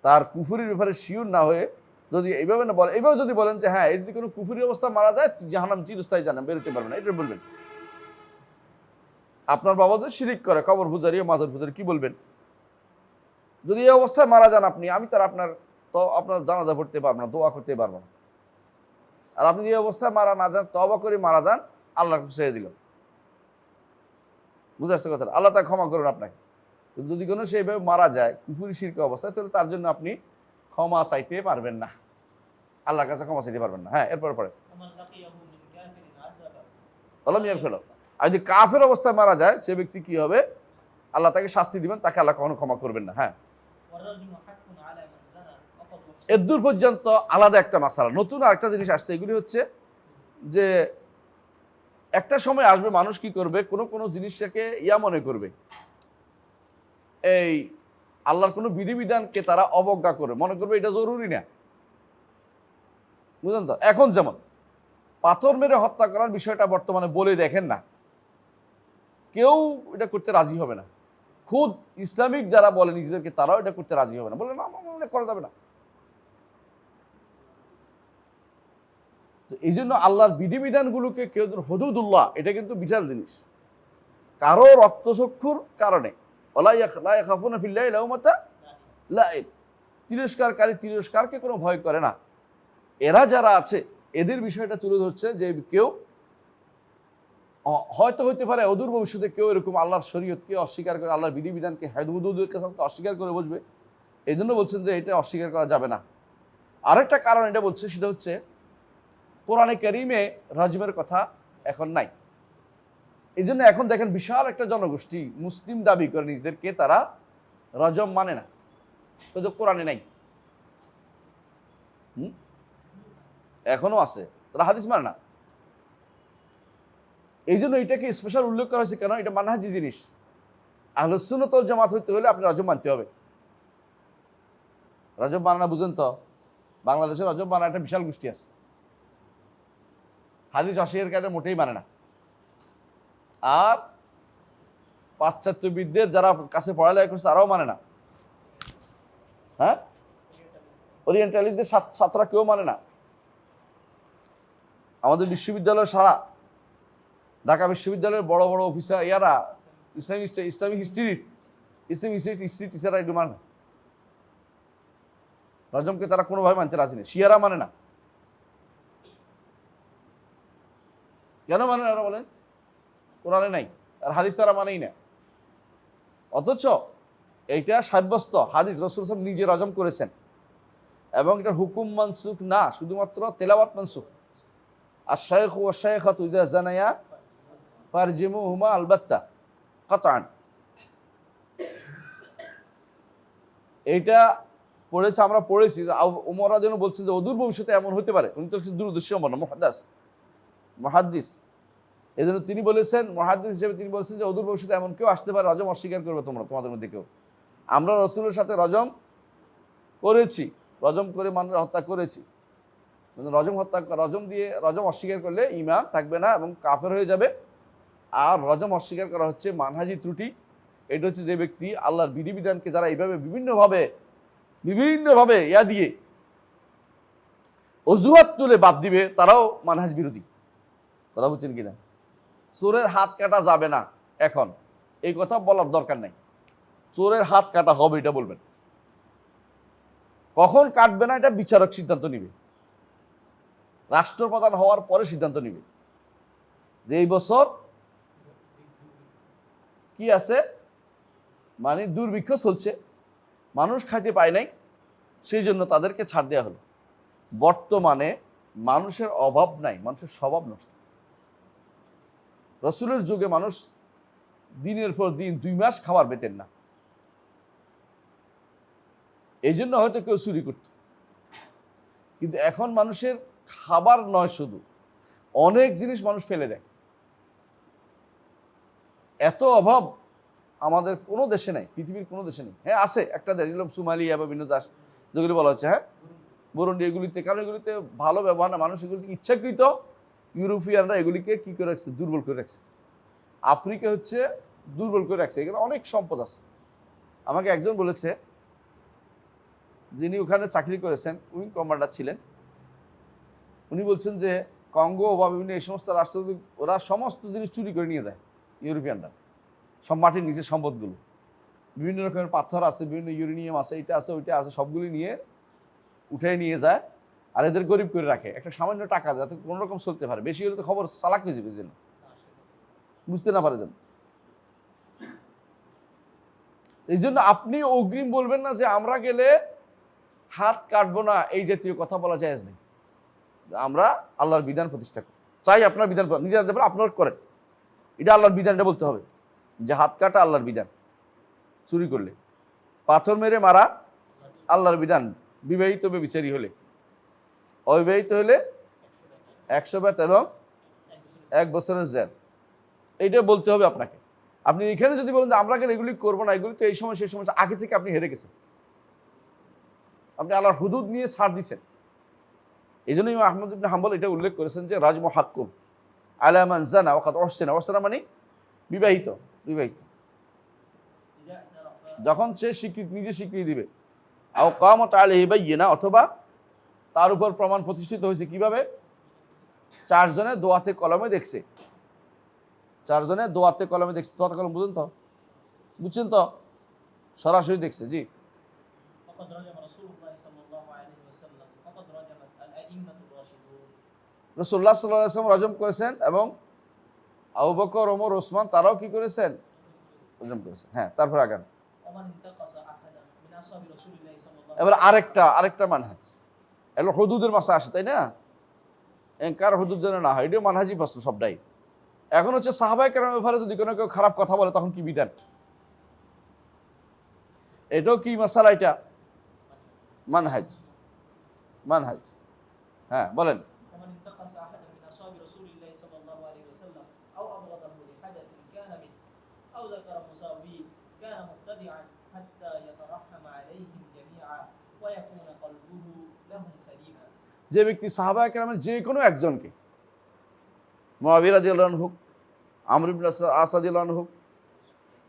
তার কুফরির ব্যাপারে শিওর না হয়ে যদি এইভাবে না বলে, এইভাবে যদি বলেন যে হ্যাঁ, এই যদি কোনো কুফরি অবস্থা মারা যায় জাহান্নাম চিরস্থায়ী জাহান্নাম, বেরোতে পারবে না, এটা বলবেন। আপনার বাবা যদি শিরিক করে, কবর পূজারি ও মাজার পূজারি, কি বলবেন? যদি এই অবস্থায় মারা যান আপনি, আমি তার আপনার জানাজা পড়তে পারবো না, দোয়া করতে পারবো না। আর আপনি এই অবস্থায় মারা না যান, তওবা করে মারা যান, আল্লাহ ছেড়ে দিল, বুঝে আসছে কথা? আল্লাহ তাকে ক্ষমা করবেন আপনাকে। যদি কোনো সেইভাবে মারা যায় কুফরি শিরক অবস্থায়, তাহলে তার জন্য আপনি ক্ষমা চাইতে পারবেন না, আল্লাহর কাছে ক্ষমা চাইতে পারবেন না। হ্যাঁ, এরপর পরে ومن لقيه من كافر عذبه আল্লাহ মিয়ার ফেলো। আর যদি কাফের অবস্থায় মারা যায় সে ব্যক্তি কি হবে? আল্লাহ তাকে শাস্তি দিবেন, তাকে আল্লাহ কখনো ক্ষমা করবেন না। হ্যাঁ, والرجم حق على من زنى وقد এর দূর পর্যন্ত আলাদা একটা মাসালা। নতুন আরেকটা জিনিস আসছে, এগুলি হচ্ছে যে একটা সময় আসবে মানুষ কি করবে, কোনো কোনো জিনিসটাকে মনে করবে, এই আল্লাহর কোনো বিধিবিধানকে তারা অবজ্ঞা করে মনে করবে এটা জরুরি না, বুঝলেন তো? এখন যেমন পাথর মেরে হত্যা করার বিষয়টা বর্তমানে বলে দেখেন না, কেউ এটা করতে রাজি হবে না। খুদ ইসলামিক যারা বলে নিজেদেরকে, তারাও এটা করতে রাজি হবে না, বলে না এটা করা যাবে না। তো এই জন্য আল্লাহর বিধিবিধানগুলোকে কেউ, হুদুদুল্লাহ, এটা কিন্তু বিশাল জিনিস। কারো রক্তচক্ষুর কারণে তিরস্কারকারী তিরস্কারকে কোনো ভয় করে না। এরা যারা আছে এদের বিষয়টা তুলে ধরছে যে কেউ হয়তো হইতে পারে অদূর ভবিষ্যতে কেউ এরকম আল্লাহর শরীয়তকে অস্বীকার করে, আল্লাহর বিধিবিধানকে হুদুদের সাথে অস্বীকার করে বসবে। এই জন্য বলছেন যে এটা অস্বীকার করা যাবে না। আরেকটা কারণ এটা বলছে, সেটা হচ্ছে কোরআনে কারীমে রাজমের কথা এখন নাই। এই জন্য এখন দেখেন বিশাল একটা জনগোষ্ঠী মুসলিম দাবি করে নিজেদেরকে, তারা রজম মানে না, তো কোরআনে নাই। এখনো আছে, তারা হাদিস মানে না। এই জন্য এটাকে স্পেশাল উল্লেখ করা হয়েছে, কেন? এটা মানহাজি জিনিস। আহলুস সুন্নাত ওয়াল জামাত হইতে হলে আপনি রজব মানতে হবে। রজব মানা বুঝেন তো? বাংলাদেশে রজব মানা একটা বিশাল গোষ্ঠী আছে, হাদিস অস্বীকার করে মোটেই মানে না। আর পাশ্চাত্যবিদদের যারা কাছে পড়ালেখা করছে তারাও মানে না। হ্যাঁ, ওরিয়েন্টালিস্টদের ছাত্ররা কেউ মানে না। আমাদের বিশ্ববিদ্যালয় সারা ঢাকা বিশ্ববিদ্যালয়ের বড় বড় অফিসার ইয়ারা ইসলামিক হিস্ট্রি টিচাররা একটু মানে না। রজমকে তারা কোনোভাবে মানতে রাজি নেই। শিয়ারা মানে না। কেন মানে না ওরা বলেন? কোরআনে নাই, আর হাদিস তারা মানেই না। অথচ এইটা সাব্যস্ত হাদিস, রাসূল সাল্লাল্লাহু আলাইহি ওয়াসাল্লাম নিজে রজম করেছেন এবং এটা হুকুম মানসুখ না, শুধুমাত্র তেলাওয়াত মানসুখ। আশ-শাইখু ওয়াশ-শাইখাতু ইযা জানায়া ফারজিমুহুমা আলবাত্তা কাতআন। এইটা পড়েছে, আমরা পড়েছি যে ওমর রাদিয়াল্লাহু আনহু বলছেন যে অদূর ভবিষ্যতে এমন হতে পারে। উনি তো দূরদর্শী ওমর না, মুহাদ্দিস। এই জন্য তিনি বলেছেন, মুহাদ্দিস হিসেবে তিনি বলেছেন যে অদূর ভবিষ্যতে এমন কেউ আসতে পারে রজম অস্বীকার করবে তোমাদের মধ্যে কেউ। আমরা রাসূলের সাথে রজম করেছি, রজম করে মানুষ হত্যা করেছি। রজম অস্বীকার করলে ঈমান থাকবে না এবং কাফের হয়ে যাবে। আর রজম অস্বীকার করা হচ্ছে মানহাজি ত্রুটি। এটা হচ্ছে যে ব্যক্তি আল্লাহর বিধিবিধানকে যারা এইভাবে বিভিন্নভাবে ইয়া দিয়ে অজুহাত তুলে বাদ দিবে, তারাও মানহাজ বিরোধী। কথা বুঝছেন কিনা? চোরের হাত কাটা যাবে না এখন, এই কথা বলার দরকার নাই। চোরের হাত কাটা হবে এটা বলবেন। কখন কাটবে না এটা বিচারক সিদ্ধান্ত নিবে, রাষ্ট্রপ্রধান হওয়ার পরে সিদ্ধান্ত নিবে যে এই বছর কি আছে, মানে দুর্ভিক্ষ চলছে, মানুষ খাইতে পায় নাই, সেই জন্য তাদেরকে ছাড় দেওয়া হলো। বর্তমানে মানুষের অভাব নাই, মানুষের স্বভাব নষ্ট। রাসূলের যুগে মানুষ দিনের পর দিন 2 মাস খাবার পেতেন না, এই জন্য হয়তো কেউ চুরি করত। কিন্তু এখন মানুষের খাবার নয়, শুধু অনেক জিনিস মানুষ ফেলে দেয়। এত অভাব আমাদের কোনো দেশে নেই, পৃথিবীর কোনো দেশে নেই। হ্যাঁ আছে একটা দেশ, সোমালিয়া বা বিভিন্ন দেশ যেগুলি বলা হচ্ছে, হ্যাঁ বুরুন্ডি, এগুলিতে, কারণ এগুলিতে ভালো ব্যবহার না, মানুষ এগুলিতে ইচ্ছাকৃত ইউরোপিয়ানরা এগুলিকে কি করে রাখছে, দুর্বল করে রাখছে। আফ্রিকা হচ্ছে দুর্বল করে রাখছে, এখানে অনেক সম্পদ আছে। আমাকে একজন বলেছে, যিনি ওখানে চাকরি করেছেন, উইং কমান্ডার ছিলেন, উনি বলছেন যে কঙ্গো বা বিভিন্ন এই সমস্ত রাষ্ট্র ওরা সমস্ত জিনিস চুরি করে নিয়ে যায় ইউরোপিয়ানরা, সব মাটির নিচে সম্পদগুলো, বিভিন্ন রকমের পাথর আছে, বিভিন্ন ইউরেনিয়াম আছে, এটা আছে ওইটা আছে, সবগুলি নিয়ে উঠে নিয়ে যায় আর এদের গরিব করে রাখে একটা সামান্য টাকা, যাতে কোনো রকম চলতে পারে। বেশি হলে তো খবর চালাক হয়ে যাবে, যেন বুঝতে না পারে। যেন এই জন্য আপনি অগ্রিম বলবেন না যে আমরা গেলে হাত কাটবো না, এই জাতীয় কথা বলা জায়েজ নেই। আমরা আল্লাহর বিধান প্রতিষ্ঠা করি, চাই আপনার বিধান নিজে জানতে পারেন, আপনার করেন, এটা আল্লাহর বিধানটা বলতে হবে যে হাত কাটা আল্লাহর বিধান। চুরি করলে পাথর মেরে মারা আল্লাহর বিধান, বিবাহিত ব্যভিচারী হলে, অবিবাহিত হলে 100 বেত এবং 1 বছরের জেল, এইটা বলতে হবে আপনাকে। আপনি এখানে যদি বলেন যে আমরা গেলে এগুলি করবো না, এগুলি তো এই সময় সেই সময়, আগে থেকে আপনি হেরে গেছেন, আপনি আল্লাহর হুদুদ নিয়ে ছাড় দিচ্ছেন। এই জন্য ইমাম আহমদ ইবনে হাম্বল এটা উল্লেখ করেছেন যে রাজমু হাক্কুম আলা মান জানা ওয়াকাদ উহসিনা, উহসিনা মানে বিবাহিত, যখন সে নিজে স্বীকৃতি দিবে, আও কামাত আলাইহি বাইয়িনা, অথবা তার উপর প্রমাণ প্রতিষ্ঠিত হয়েছে। কিভাবে? 4 জনে দোয়াতে কলমে দেখছে, 4 জনে দোয়াতে কলমে দেখছে। দোয়াতে কলম বুঝছেন তো? সরাসরি দেখছে। জি, রাসূলুল্লাহ সাল্লাল্লাহু আলাইহি ওয়াসাল্লাম রজম করেছেন এবং আবু বকর, ওমর, ওসমান তারাও কি করেছেন? রজম করেছেন। হ্যাঁ, তারপর আগান। এবার আরেকটা মানহাজ, এগুলো হুদুদের মাসা আসে, তাই না? কার হুদুদ যেন না হয়, এটাও মানহাজি প্রশ্ন সবটাই। এখন হচ্ছে সাহাবায়ে কেরামের ব্যাপারে যদি কোনো কেউ খারাপ কথা বলে, তখন কি বিধান? এটাও কি মাসালা? এটা মানহাজ। হ্যাঁ বলেন। যে ব্যক্তি সাহাবায়ে কেরামের যে কোনো একজনকে, মুআবিয়া রাদিয়াল্লাহু আনহু, আমর ইবনে আস রাদিয়াল্লাহু আনহু,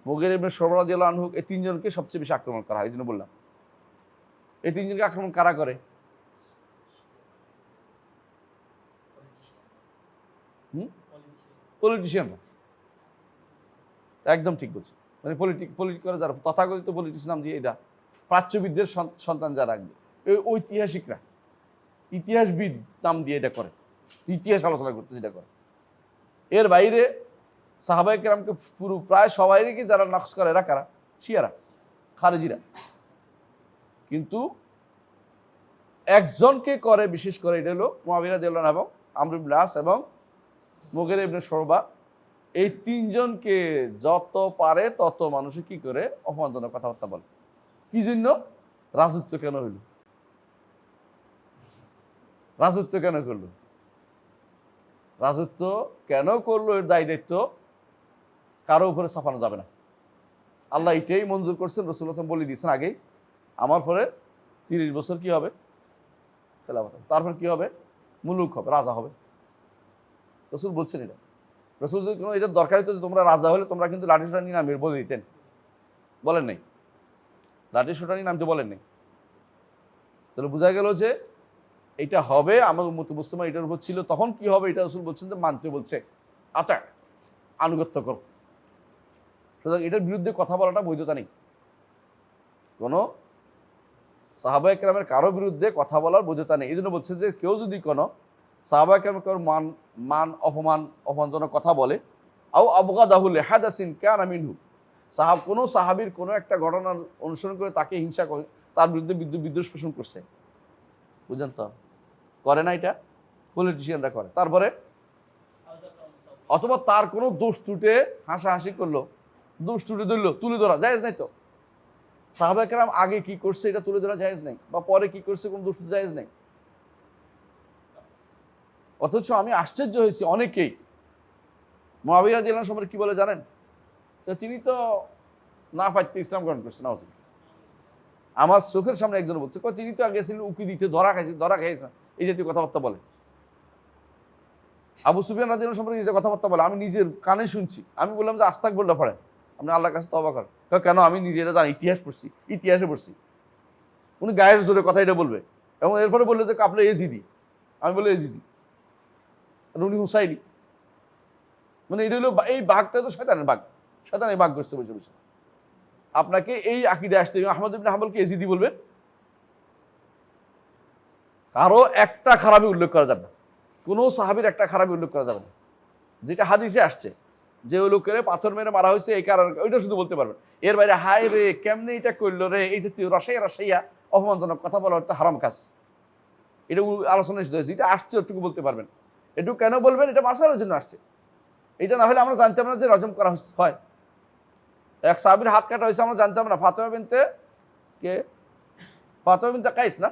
মুগীরা ইবনে শুবা রাদিয়াল্লাহু আনহু, এই 3 জনকে সবচেয়ে বেশি আক্রমণ করা হয়। এই জন্য বললাম এই 3 জনকে আক্রমণ কারা করে? পলিটিশিয়ানরা। একদম ঠিক বলছে, মানে পলিটিক করে যারা, তথাকথিত পলিটিক্স নাম দিয়ে, এটা প্রাচ্যবিদদের সন্তান যারা, ঐতিহাসিকরা, ইতিহাসবিদ নাম দিয়ে এটা করে, ইতিহাস আলোচনা করতে যেটা করে। এর বাইরে সাহাবায়ে কেরামকে পুরো প্রায় সবাইকে যারা নকশ করে, এরা কারা? শিয়ারা। খারেজিরা। কিন্তু একজনকে করে বিশেষ করে, এটা হলো মুআবিয়া রাদিয়াল্লাহু আনহু এবং আমর ইবনে আস এবং মুগিরা ইবনে শুবা। এই তিনজনকে যত পারে তত মানুষে কি করে অপমানজনক কথাবার্তা বলে। কি জন্য? রাজত্ব কেন হইল? রাজত্ব কেন করলো? রাজত্ব কেন করলো এর দায় দায়িত্ব কারো উপরে চাপানো যাবে না। আল্লাহ এটাই মঞ্জুর করছেন, রাসূলুল্লাহ সাল্লাল্লাহু আলাইহি ওয়াসাল্লাম বলে দিয়েছেন আগেই, আমার পরে 30 বছর কি হবে? খেলাফত। তারপর কি হবে? মুলুক হবে, রাজা হবে। রাসূল বলছেন এটা। রাসূল যদি কোনো এটা দরকার হতো যে তোমরা রাজা হলে তোমরা কিন্তু লাঠি সোটা নিয়ে নামের বলে দিতেন, বলেন নাই। লাঠি সোটা নিয়ে নামতে বলেন নাই। তাহলে বোঝা গেল যে এটা হবে, আমার উম্মত মুসলিমা এটার উপর ছিল, তখন কি হবে এটা রাসূল বলছেন যে মানতে বলছে, আতা আনুগত্য করো। সুতরাং এটার বিরুদ্ধে কথা বলাটা বৈধতা নেই। কোনো সাহাবায়ে কেরামের কারো বিরুদ্ধে কথা বলার বৈধতা নেই। এই জন্য বলছে যে কেউ যদি কোনো সাহাবায়ে কেরামের অপমানজনক কথা বলে, আও আবগাদাহু লিহাদাসিন কানা মিনহু, কোনো সাহাবীর কোনো একটা ঘটনার অনুসরণ করে তাকে হিংসা করে, তার বিরুদ্ধে বিদ্বেষ পোষণ করছে, বুঝেন তো? করে না এটা? পলিটিশিয়ানরা করে। তারপরে অথবা তার কোনো দোষ ত্রুটে হাসাহাসি করলো, দোষ ত্রুটে ধরলো, তুলে ধরা জায়েজ নাই তো। সাহাবায়ে কেরাম আগে কি করছে এটা তুলে ধরা জায়েজ নাই, বা পরে কি করছে কোনো দোষ জায়েজ নাই। অথচ আমি আশ্চর্য হয়েছি, অনেকেই মুআবিয়া রাদিয়াল্লাহু আনহু সম্পর্কে কি বলে জানেন? তিনি তো না পাইতে ইসলাম গ্রহণ করছেন। আমার চোখের সামনে একজন বলছে, তিনি তো আগে ছিলেন উকি দিতে, ধরা খাইছে, এই জাতীয় কথাবার্তা বলে। আবু সুফিয়ান রাদিয়াল্লাহু আনহু সম্পর্কে যে কথাবার্তা বলে আমি নিজের কানে শুনছি। আমি বললাম যে আস্তাগফিরুল্লাহ পড়েন, আপনি আল্লাহর কাছে তওবা করেন। কেন? আমি নিজেরা জানি, ইতিহাসে পড়ছি। উনি গায়ের জোরে কথা এটা বলবে, এবং এরপরে বললো যে আপনার এজিদি। আমি বললো এজিদি, উনি হুসাইনি। মানে এটা হলো, এই বাঘটা তো শয়তানের বাঘ, শয়তান এই বাঘ করছে বসে বসে। আপনাকে এই আকীদা আসতে আহমদ ইবনে হাম্বলকে এজিদি বলবেন? কারো একটা খারাপই উল্লেখ করা যাবে না, কোনো সাহাবীর একটা খারাপই উল্লেখ করা যাবে না। যেটা হাদিসে আসছে যে ওই লোকের পাথর মেরে মারা হয়েছে এই কারণে, ওইটা শুধু বলতে পারবেন। এর বাইরে হায় রে কেমনে এটা করলো রে, এই জাতীয় রসাইয়া অপমানজনক কথা বলা একটা হারাম কাজ, এটা আলোচনা হয়েছে। যেটা আসছে ওটুকু বলতে পারবেন। এটুকু কেন বলবেন? এটা মাসালার জন্য আসছে। এটা না হলে আমরা জানতাম না যে রজম করা হয়। এক সাহাবীর হাত কাটা হয়েছে আমরা জানতাম না। ফাতেমা বিনতে কাইস না,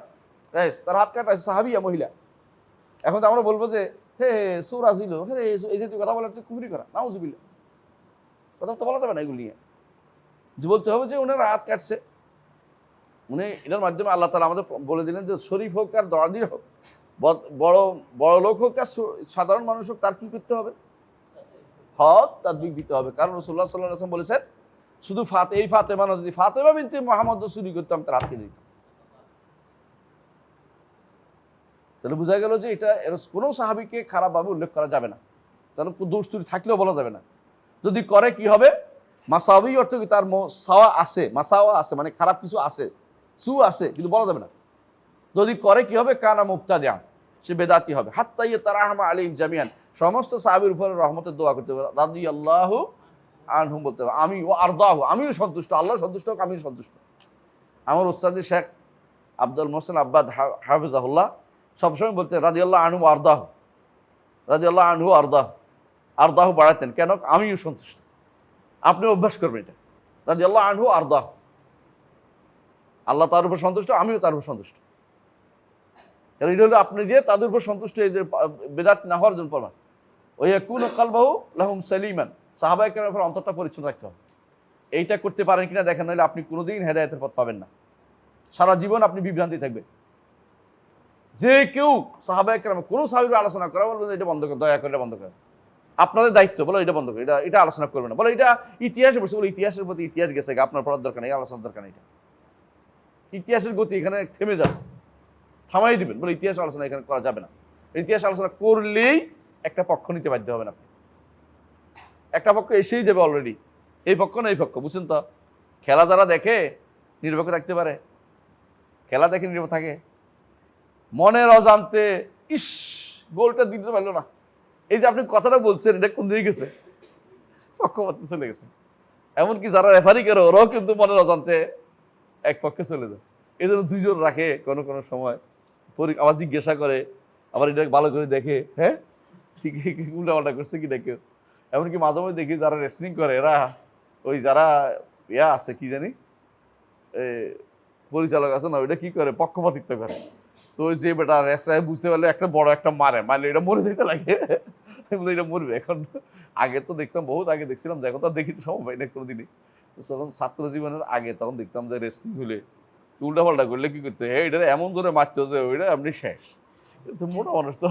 কাইস, তার হাত কাটা হয়েছে, সাহাবিয়া মহিলা। এখন তো আমরা বলবো যে হে সূরা ছিল, হে এই জাতীয় কথা বলা তুই কুফরি করা, নাউজুবিল্লাহ। কথা তো বলা যাবে না এগুলো নিয়ে। যে বলতে হবে যে ওনার হাত কাটছে, উনি এটার মাধ্যমে আল্লাহ তাআলা আমাদের বলে দিলেন যে শরীফ হোক আর দরাদি হোক, বড় বড় লোক হোক আর সাধারণ মানুষ হোক, তার কি করতে হবে? হক তাদবিক দিতে হবে। কারণ রাসূলুল্লাহ সাল্লাল্লাহু আলাইহি ওয়াসাল্লাম বলেছেন, শুধু এই ফাতেমা না, যদি ফাতেমা বিনতে মুহাম্মদ চুরি করতাম তার হাত কেটে দিতাম। তাহলে বোঝা গেল যে এটা কোনো সাহাবীকে খারাপভাবে উল্লেখ করা যাবে না, কারণ দোষ ত্রুটি থাকলেও বলা যাবে না। যদি করে কি হবে? মাসাওয়ি অর্থ কি তার মাসাওয়া আছে, মানে খারাপ কিছু আছে, আছে, কিন্তু বলা যাবে না। যদি করে কি হবে? কানা মুবতাদিআ, সে বেদাতি হবে। হাত্তা ইয়াতারাহমা আলাইহিম জামিআন, সমস্ত সাহাবীর উপরে রহমতের দোয়া করতে হবে, রাদিয়াল্লাহু আনহুম বলতে হবে, আমি ও আরদাহু, আমিও সন্তুষ্ট, আল্লাহ সন্তুষ্ট হোক, আমিও সন্তুষ্ট। আমার উস্তাদ শেখ আব্দুল মোহসেন আব্বাদ হাফিজাহুল্লাহ সবসময় বলতে রাদিয়াল্লাহু আনহু আরদাহু, রাদিয়াল্লাহু আনহু আরদাহু বাড়াতেন। কেন? আমিও সন্তুষ্ট। আপনি অভ্যাস করবেন এটা, রাদিয়াল্লাহু আনহু আরদাহু, আল্লাহ তার উপর সন্তুষ্ট, আমিও তার উপর সন্তুষ্ট। কারণ এটা হলো আপনি যে তাদের উপর সন্তুষ্ট, এই যে বেদাত না হওয়ার জন্য প্রমাণ। ওয়ায়াকুনু কালবাহু লাহুম সালিমান, সাহাবায়ে কেরামের অন্তরটা পরিচ্ছন্ন রাখতে হবে। এইটা করতে পারেন কিনা দেখেন, নাহলে আপনি কোনোদিন হেদায়েতের পথ পাবেন না, সারা জীবন আপনি বিভ্রান্তি থাকবেন। যে কেউ সাহাবায়ে কেরাম কোনো সাহাবীর আলোচনা করা, বলবেন এটা বন্ধ করে, দয়া করে এটা বন্ধ করে, আপনাদের দায়িত্ব, বলো এটা বন্ধ করে, এটা আলোচনা করবে না, বলো এটা ইতিহাসে বসে, বলো ইতিহাসের প্রতি ইতিহাস গেছে, আপনার পড়ার দরকার নেই, আলোচনার দরকার নেই। এটা ইতিহাসের গতি এখানে থেমে যাবে, থামাই দিবেন, বলে ইতিহাস আলোচনা এখানে করা যাবে না। ইতিহাস আলোচনা করলেই একটা পক্ষ নিতে বাধ্য হবেন আপনি, একটা পক্ষ এসেই যাবে অলরেডি, এই পক্ষ না এই পক্ষ, বুঝছেন তো? খেলা যারা দেখে নিরপেক্ষ থাকতে পারে? খেলা দেখে নিরপেক্ষ থাকে? মনের অজান্তে ইস গোলটা দিতে পারলো না, এই যে আপনি কথাটা বলছেন, এটা কোন দিকে গেছে? পক্ষপাতে চলে গেছে। এমনকি যারা রেফারি করে ওরাও কিন্তু মনের অজান্তে এক পক্ষে চলে যায়। এই জন্য দুইজন রাখে কোনো কোনো সময়, আবার জিজ্ঞাসা করে, আবার এটা ভালো করে দেখে, হ্যাঁ ঠিক উল্টাপাল্টা করছে কি না কেউ। এমনকি মাঝে মাঝে দেখি যারা রেসলিং করে এরা ওই যারা আছে কি জানি পরিচালক আছে না, ওইটা কি করে পক্ষপাতিত্ব করে। তো ওই যে বেটা রেসলার বুঝতে পারলে একটা বড় একটা মারলে এটা মরে যেতে লাগে, বলে এটা মরবে এখন। আগে তো দেখছিলাম, বহুত আগে দেখছিলাম, এখন তো দেখি সম্ভব হয় না কোনোদিনই। যখন ছাত্র জীবনের আগে তখন দেখতাম যে রেসলিং হলে উল্টা পাল্টা করলে কি করতে হয়, এটা এমন জোরে মারতে যে ওইটা আপনি শেষ। কিন্তু মোটা মানুষ তো,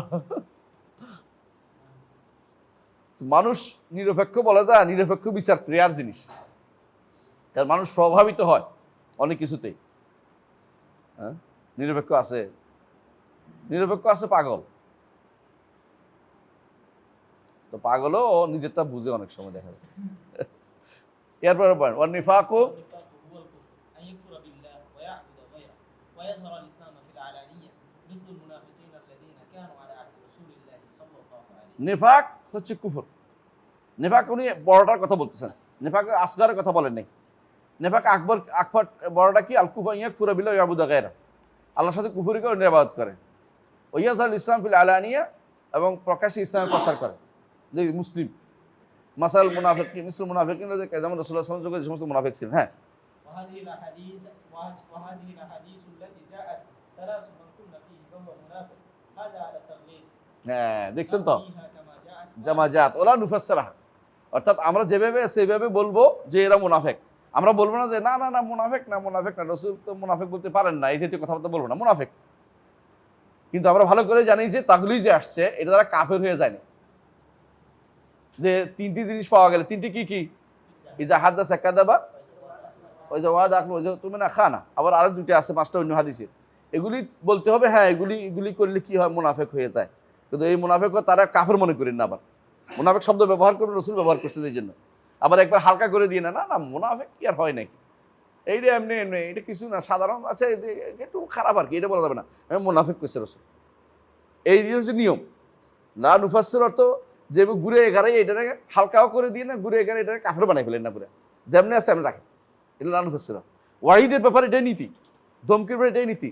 মানুষ নিরপেক্ষ বলা যায়, নিরপেক্ষ বিচার রেয়ার জিনিস। কারণ মানুষ প্রভাবিত হয় অনেক কিছুতেই। হ্যাঁ, নিরপেক্ষ আছে, নিরপেক্ষ আছে পাগল। তো পাগলও ও নিজেরটা বুঝে অনেক সময় দেখা যায়। এরপরে পয়েন্ট ওয়ান নিফাকু, والنفاق هو الكفر أن يكفر بالله ويعبد غيره ويظهر الإسلام في العلانية مثل المنافقين الذين كانوا على عهد رسول الله صلى الله عليه وسلم. নেফাক হচ্ছে কুফর। নেফাক উনি বড়টার কথা বলতেছেন, নেফাক আসগারের কথা বলেন নাই। নেফাক আকবর বড়টা কি? আল কুফা ইয়াকফুরা বিল্লাহি ওয়া ইয়াবুদা গায়রা, আল্লাহর সাথে কুফরি করে ইবাদত করে। ওয়া ইয়াজহারুল ইসলাম ফিল আলানিয়া, এবং প্রকাশ্যে ইসলামের প্রচার করে। যে মুসলিম মাসাল মুনাফিকিন, মিসল মুনাফিকিন, যেমন রাসূলুল্লাহ সাল্লাল্লাহু আলাইহি ওয়াসাল্লাম যুগে যে সমস্ত মুনাফিক ছিলেন। হ্যাঁ, وهذه الأحاديث التي جاءت ثلاث من كن فيه فهو منافق هذا على التغليظ. হ্যাঁ দেখছেন তো, فيها كما جاءت জামাজাত ওলা নুফাসসারাহা, অর্থাৎ আমরা যেভাবে সেভাবে বলবো যে এরা মুনাফিক। আমরা বলবো না যে না না না মুনাফিক না, মুনাফিক না, রাসূল তো মুনাফিক বলতে পারেন না, এই জাতীয় কথাবার্তা বলবো না, মুনাফিক। কিন্তু আমরা ভালো করে জানি যে তাগলিজে আসছে এটা দ্বারা কাফের হয়ে যায়নি। যে তিনটি জিনিস পাওয়া গেলে, তিনটি কি কি? ইজা হাদাসা কাযাবা, ওই যে ওয়াদা আখলু, ওই যে তুমি না খানা, আবার আরো দুটি আছে, পাঁচটা অন্য হাদিসে। এগুলি বলতে হবে, হ্যাঁ এগুলি করলে কি হয়, মুনাফিক হয়ে যায়। কিন্তু এই মুনাফিক তারা কাফের মনে করেন না। আবার মুনাফিক শব্দ ব্যবহার করবেন, রাসূল ব্যবহার করছে এই জন্য। আবার একবার হালকা করে দিয়ে না, না না মুনাফিক কি আর হয় নাকি, এইটা এমনি এমনি, এটা কিছু না, সাধারণ আছে, একটু খারাপ আর কি, এটা বলা যাবে না, মুনাফিক করছে রাসূল। এই হচ্ছে নিয়ম। না নুফাসসির অর্থ যে ঘুরে এগারে এটাকে হালকাও করে দিয়ে না, ঘুরে এগারে এটাকে কাফের বানাই ফেলেন না, পুরো যেমনি আছে এমনি রাখেন, এটা না নুফাসসির। ওয়াহিদের ব্যাপারে এটাই নীতি, ধমকির ব্যাপারে এটাই নীতি।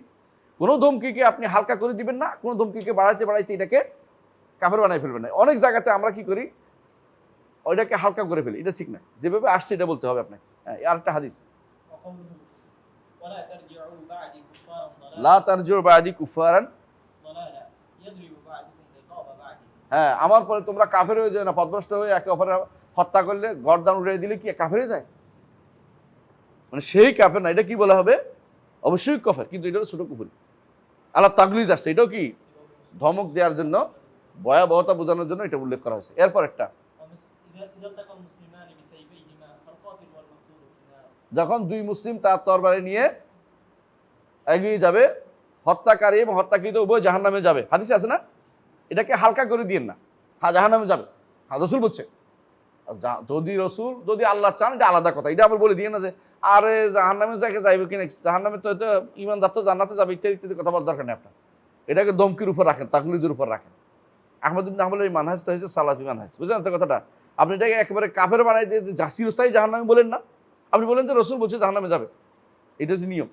কোনো ধমকিকে আপনি হালকা করে দিবেন না, কোনো ধমকিকে বাড়াইতে বাড়াইতে এটাকে কাফের বানাই ফেলবেন না। অনেক জায়গাতে আমরা কি করি, ওইটাকে হালকা করে ফেলি, এটা ঠিক না। যেভাবে আসছে এটা বলতে হবে আপনাকে। হ্যাঁ, আর একটা হাদিস, وقوله ولا ترجعوا بعدي كفارا লা তারজিউ বাদি কুফারান, ضلالا يضرب بعضكم رقاب بعض. হ্যাঁ আমার পরে তোমরা কাফের হয়ে যায় না, পথভ্রষ্ট হয়ে একে অপরের হত্যা করলে, গর্দান উড়িয়ে দিলে কি কাফের হয়ে যায়? মানে সেই কাফের না, এটা কি বলা হবে? অবশ্যই কাফের, কিন্তু এটা ছোট কুফরি। আল্লাহ তাগলিজ আসছে, এটাও কি ধমক দেওয়ার জন্য, ভয়াবহতা বোঝানোর জন্য এটা উল্লেখ করা হয়েছে। এরপর একটা, إذا التقى المسلمان بسيفيهما فالقاتل والمقتول في النار. যখন দুই মুসলিম তার তরবারি নিয়ে এগিয়ে যাবে, হত্যাকারী এবং হত্যাকৃত উভয় জাহান্নামে যাবে। হাদিসে আছে না? এটাকে হালকা করে দিয়েন না, হ্যাঁ জাহান্নামে যাবে, হ্যাঁ রসুল বলছে। যদি আল্লাহ চান এটা আলাদা কথা, এটা আবার বলে দিয়ে না যে আরে জাহান্নামে যাকে যাইবে কিনা, জাহান্নামে তো ইমানদার তো জান্নাতে যাবে, ইত্যাদি ইত্যাদি কথা বলার দরকার নেই আপনার। এটাকে দমকির উপর রাখেন, তাকলিজের উপর রাখেন। আহমদ ইবনে হাম্বলের এই মানহাজটা হয়েছে সালাফি মানহাজ, বুঝলেন তো কথাটা? আপনি এটাকে একেবারে কাফের বানাই দিয়ে চিরস্থায়ী জাহান্নামে বলেন না, আপনি বলেন যে রসুল বলছে জাহান্নামে যাবে, এটা হচ্ছে নিয়ম।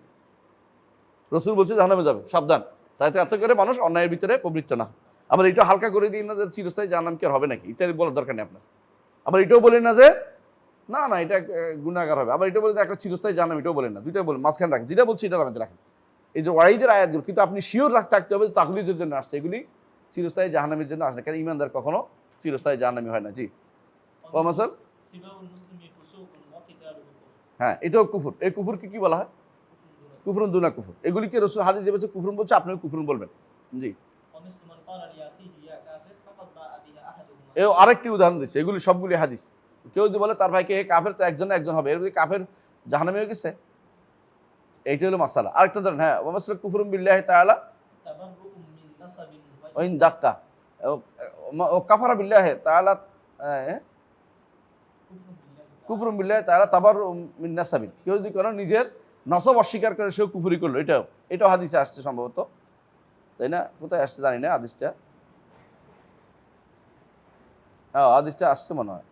রসুল বলছে জাহান্নামে যাবে, সাবধান, তাইতে এত করে মানুষ অন্যায়ের ভিতরে প্রবৃত্ত না। আবার এটা হালকা করে দিন না যে চিরস্থায়ী জাহান্নাম কি আর হবে নাকি, ইত্যাদি বলার দরকার নেই আপনার। আবার এটাও বলেন না যে না না এটা গুনাহগার হবে, আবার এটাও বলে একটা চিরস্থায়ী জাহান্নাম, এটাও বলেন না। দুইটাই বলেন, মাঝখানে রাখেন, যেটা বলছি এটা আমাদের রাখেন। এই যে ওয়াইদের আয়াতগুলো কিন্তু আপনি শিওর থাকতে হবে তাকলিজের জন্য আসছে, এগুলি চিরস্থায়ী জাহান্নামের জন্য আসে, কারণ ইমানদার কখনো চিরস্থায়ী জাহান্নামী হয় না। জি ও মাসাল, سباب المسلم فسوق وقتاله كفر. হ্যাঁ এটাও কুফর। এই কুফরকে কি বলা হয়? কুফরুন দুনা কুফর। এগুলিকে রাসূল হাদিস যে বলছে কুফরুন বলছে, আপনিও কুফরুন বলবেন। জি, ومثل من قال لأخيه يا كافر فقد باء بها أحدهما. এও আরেকটি উদাহরণ দিচ্ছে, এগুলি সবগুলি হাদিস। কেউ যদি বলে তার ভাইকে কাফের, তো একজন একজন হবে, এর মধ্যে কাফের জাহান্নামী হয়ে গেছে, এইটা হলো মাসালা। আরেকটা ধরেন, হ্যাঁ ওয়া মাসলা কুফরুন বিল্লাহি তাআলা تبرؤ من نسب ওয়া ইন দাক্কা ও কাফারা বিল্লাহি তাআলা, কুফরুন বিল্লাহি তাআলা তাবাররু মিন নাসাবিন, কেউ যদি কোনো নিজের নসব অস্বীকার করে সেও কুফরি করলো, এটাও হাদিসে আসছে সম্ভবত, তাই না? কোথায় আসছে জানি না হাদিসটা, হ্যাঁ হাদিসটা আসছে মনে হয়,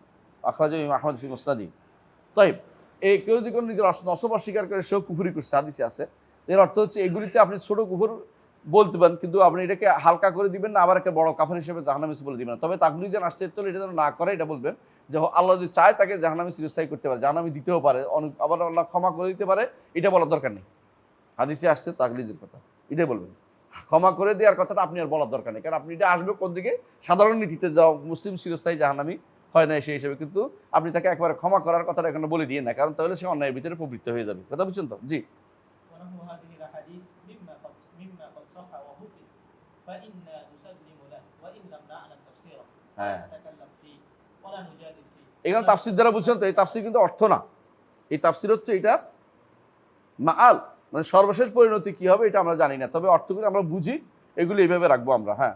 আখরাজাহু ইমাম আহমদ ফি মুসনাদি। তাইব, এই কেউ যদি কোনো নিজের নসব অস্বীকার করে সেও কুফরি করছে, হাদিসে আছে। এর অর্থ হচ্ছে এগুলিতে আপনি ছোট কুফর বলতে পারেন, কিন্তু আপনি এটাকে হালকা করে দিবেন না, আবার একটা বড় কাফের হিসেবে জাহান্নামী বলে দিবেন না। তবে তাকলিজান আসছে তো এটা যেন না করে, এটা বলবেন যে আল্লাহ যদি চায় তাকে জাহান্নামী চিরস্থায়ী করতে পারে, জাহান্নামী দিতেও পারে, আবার আল্লাহ ক্ষমা করে দিতে পারে, এটা বলার দরকার নেই। হাদিসে আসছে তাকলিজের কথা, এটাই বলবেন। ক্ষমা করে দেওয়ার কথাটা আপনি আর বলার দরকার নেই, কারণ আপনি এটা আসবে কোন দিকে, সাধারণ নীতিতে যাও মুসলিম চিরস্থায়ী জাহান্নামী হয় না সেই হিসেবে, কিন্তু আপনি তাকে একবারে ক্ষমা করার কথাটা এখানে বলে দিয়ে না, কারণ তাহলে সে অন্যায়ের ভিতরে প্রবৃত্ত হয়ে যাবে। কথা বুঝছেন তো? জি। ونحو هذه الأحاديث مما قد صح وحفظ فإنا نسلم له وإن لم نعلم تفسيره ولا نتكلم فيه ولا نجادل فيه. এখানে তাফসীর দ্বারা বুঝছেন তো, এই তাফসীর কিন্তু অর্থ না, এই তাফসীর হচ্ছে এটা মাআল, মানে সর্বশেষ পরিণতি কি হবে এটা আমরা জানি না, তবে অর্থগুলো আমরা বুঝি, এগুলো এইভাবে রাখবো আমরা। হ্যাঁ,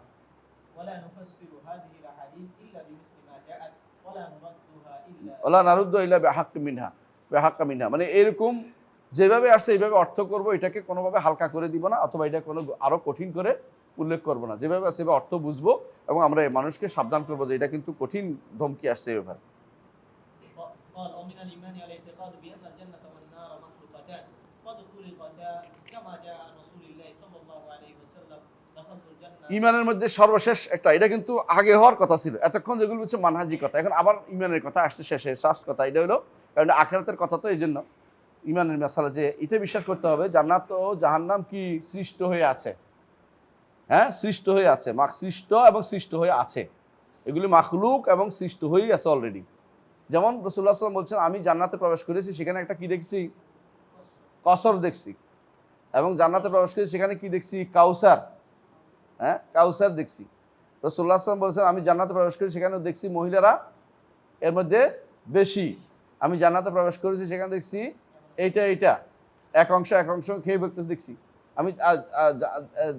ولا نفسر هذه الأحاديث إلا بمثل ما جاءت ولا نردها إلا ওয়ালা নারুদ্দু ইল্লা বিহাক্কা মিনহা, মানে এরকম যেভাবে আসছে এইভাবে অর্থ করব, এটাকে কোনোভাবে হালকা করে দিব না, অথবা এটা কোনো আরো কঠিন করে উল্লেখ করব না। যেভাবে আসছে সেভাবে অর্থ বুঝবো এবং আমরা এই মানুষকে সাবধান করবো যে এটা কিন্তু কঠিন ধমকি আসছে এই ব্যাপারে। قال ومن الإيمان الاعتقاد بأن الجنة والنار مخلوقتان قد خلقتا كما جاء عن رسول الله صلى الله عليه وسلم دخلت الجنة. ইমানের মধ্যে সর্বশেষ একটা, এটা কিন্তু আগে হওয়ার কথা ছিল, এতক্ষণ যেগুলো হচ্ছে মানহাজি কথা, এখন আবার ইমানের কথা আসছে শেষে, শেষ কথা এটা হলো, কারণ আখিরাতের কথা তো এই জন্য ইমানের মাসালা, যে এটা বিশ্বাস করতে হবে জান্নাত ও জাহান্নাম কি সৃষ্ট হয়ে আছে। হ্যাঁ, সৃষ্ট হয়ে আছে, সৃষ্ট এবং সৃষ্ট হয়ে আছে, এগুলি মাখলুক এবং সৃষ্ট হয়েই আছে অলরেডি। যেমন রাসূলুল্লাহ সাল্লাল্লাহু আলাইহি ওয়াসাল্লাম বলছেন, আমি জান্নাতে প্রবেশ করেছি, সেখানে একটা কি দেখছি, কসর দেখছি, এবং জান্নাতে প্রবেশ করেছি সেখানে কি দেখছি, কাউসার। হ্যাঁ, কাউসার দেখছি। রাসূলুল্লাহ সাল্লাল্লাহু আলাইহি ওয়াসাল্লাম বলছেন, আমি জান্নাতে প্রবেশ করেছি সেখানে দেখছি মহিলারা এর মধ্যে বেশি। আমি জান্নাতে প্রবেশ করেছি সেখানে দেখছি এইটা এক অংশ খেয়ে বলতেছে দেখছি। আমি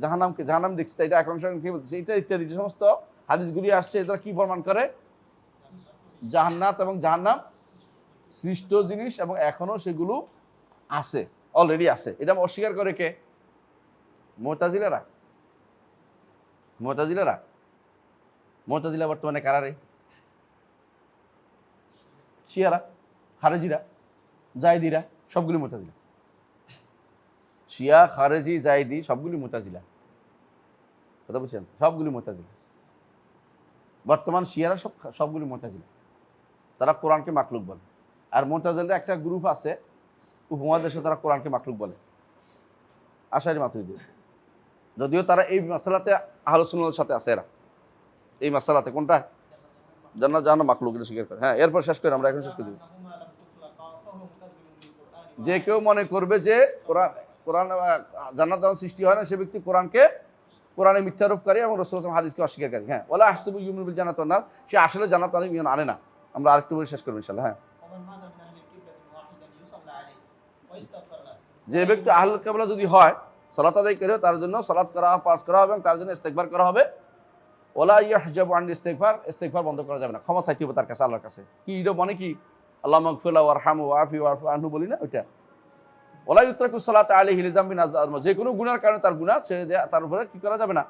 জাহান্নাম দেখছি, এটা এক অংশ খেয়ে বলতেছি, এটা ইত্যাদি যে সমস্ত হাদিসগুলি আসছে, এটা কি প্রমাণ করে, জান্নাত এবং জাহান্নাম সৃষ্ট জিনিস এবং এখনো সেগুলো আছে, অলরেডি আছে। এটা অস্বীকার করে কে? মুতাজিলারা। বর্তমানে কারারে? শিয়ারা, খারেজিরা, জায়দিরা, সবগুলি মুতাজিলা। শিয়া, খারেজি, জায়দি সবগুলি মুতাজিলা। কথা বুঝছেন? সবগুলি মুতাজিলা। বর্তমান শিয়ারা সবগুলি মুতাজিলা। তারা কোরআনকে মাখলুক বলে। আর মুতাজিলাদের একটা গ্রুপ আছে উপমহাদেশে, তারা কোরআনকে মাখলুক বলে, আশারি মাতুরিদি। যদিও তারা এই মাসালাতে আহলুস সুন্নাহর সাথে আছে, এরা এই মাসালাতে কোনটা, জান্নাত জাহান্নাম মাখলুক, এটা স্বীকার করে। হ্যাঁ, এরপর শেষ করে আমরা এখন শেষ করে দিব। যে কেউ মনে করবে যে কোরআন জান্নাত জাহান্নাম সৃষ্টি হয় না, সে ব্যক্তি কোরআনে মিথ্যারোপকারী এবং রাসূল সাল্লাল্লাহু আলাইহি ওয়াসাল্লাম হাদিসকে অস্বীকারী। হ্যাঁ, ওয়ালা আহসাবু ইউমিনু বিল জান্নাতি ওয়ান নার, সে আসলে জান্নাত আর ইমান আনে না। আমরা আরেকটু বলে শেষ করব ইনশাআল্লাহ। হ্যাঁ, যে ব্যক্তি আহলুল কিবলা যদি হয়, সালাত আদায় করে, তার জন্য সালাত করা, পাঠ করা হবে এবং তার জন্য ইস্তেগফার করা হবে। ওয়ালা ইয়াহজাবু আন ইস্তেগফার বন্ধ করা যাবে না, ক্ষমা চাইতে হবে তার কাছে, আল্লাহর কাছে। কি এটা মানে কি, আল্লাহুম্মা গফির লাহু ওয়ারহামহু ওয়াআফি ওয়া'ফু আনহু বলি না, ওইটা। ওয়ালা ইউতরাকু সালাতু আলাইহি লিযামবিন আযম, যে কোনো গুনার কারণে তার গুনাহ ছেড়ে দেয়া, তার উপরে কি করা যাবে না,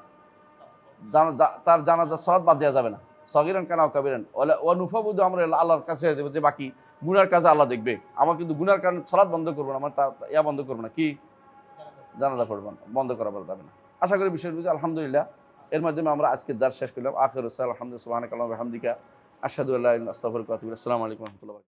তার জানাজার সালাত বাদ দেওয়া যাবে না, সগীরান কানা ওয়া কাবীরান। ওয়া নুফাউযু আমরা আল্লাহর কাছে দেব, যে বাকি গুনার কাজে আল্লাহ দেখবে। আমার কিন্তু গুনার কারণে সালাত বন্ধ করব না, আমার বন্ধ করব না, কি জানাজা পড়ব না, বন্ধ করা যাবে না। আশা করি বিষয় বুঝে আলহামদুলিল্লাহ। এর মাধ্যমে আমরা আজকের দার্স শেষ করলাম। আখিরুস সালাম, আলহামদুলিল্লাহ, সুবহানাকাল্লাহু ওয়া বিহামদিকা, আশহাদু আল্লা ইলাহা ইল্লা আনতা, আস্তাগফিরুকা ওয়া আতুবু ইলাইক। আসসালামু আলাইকুম ওয়া রাহমাতুল্লাহি।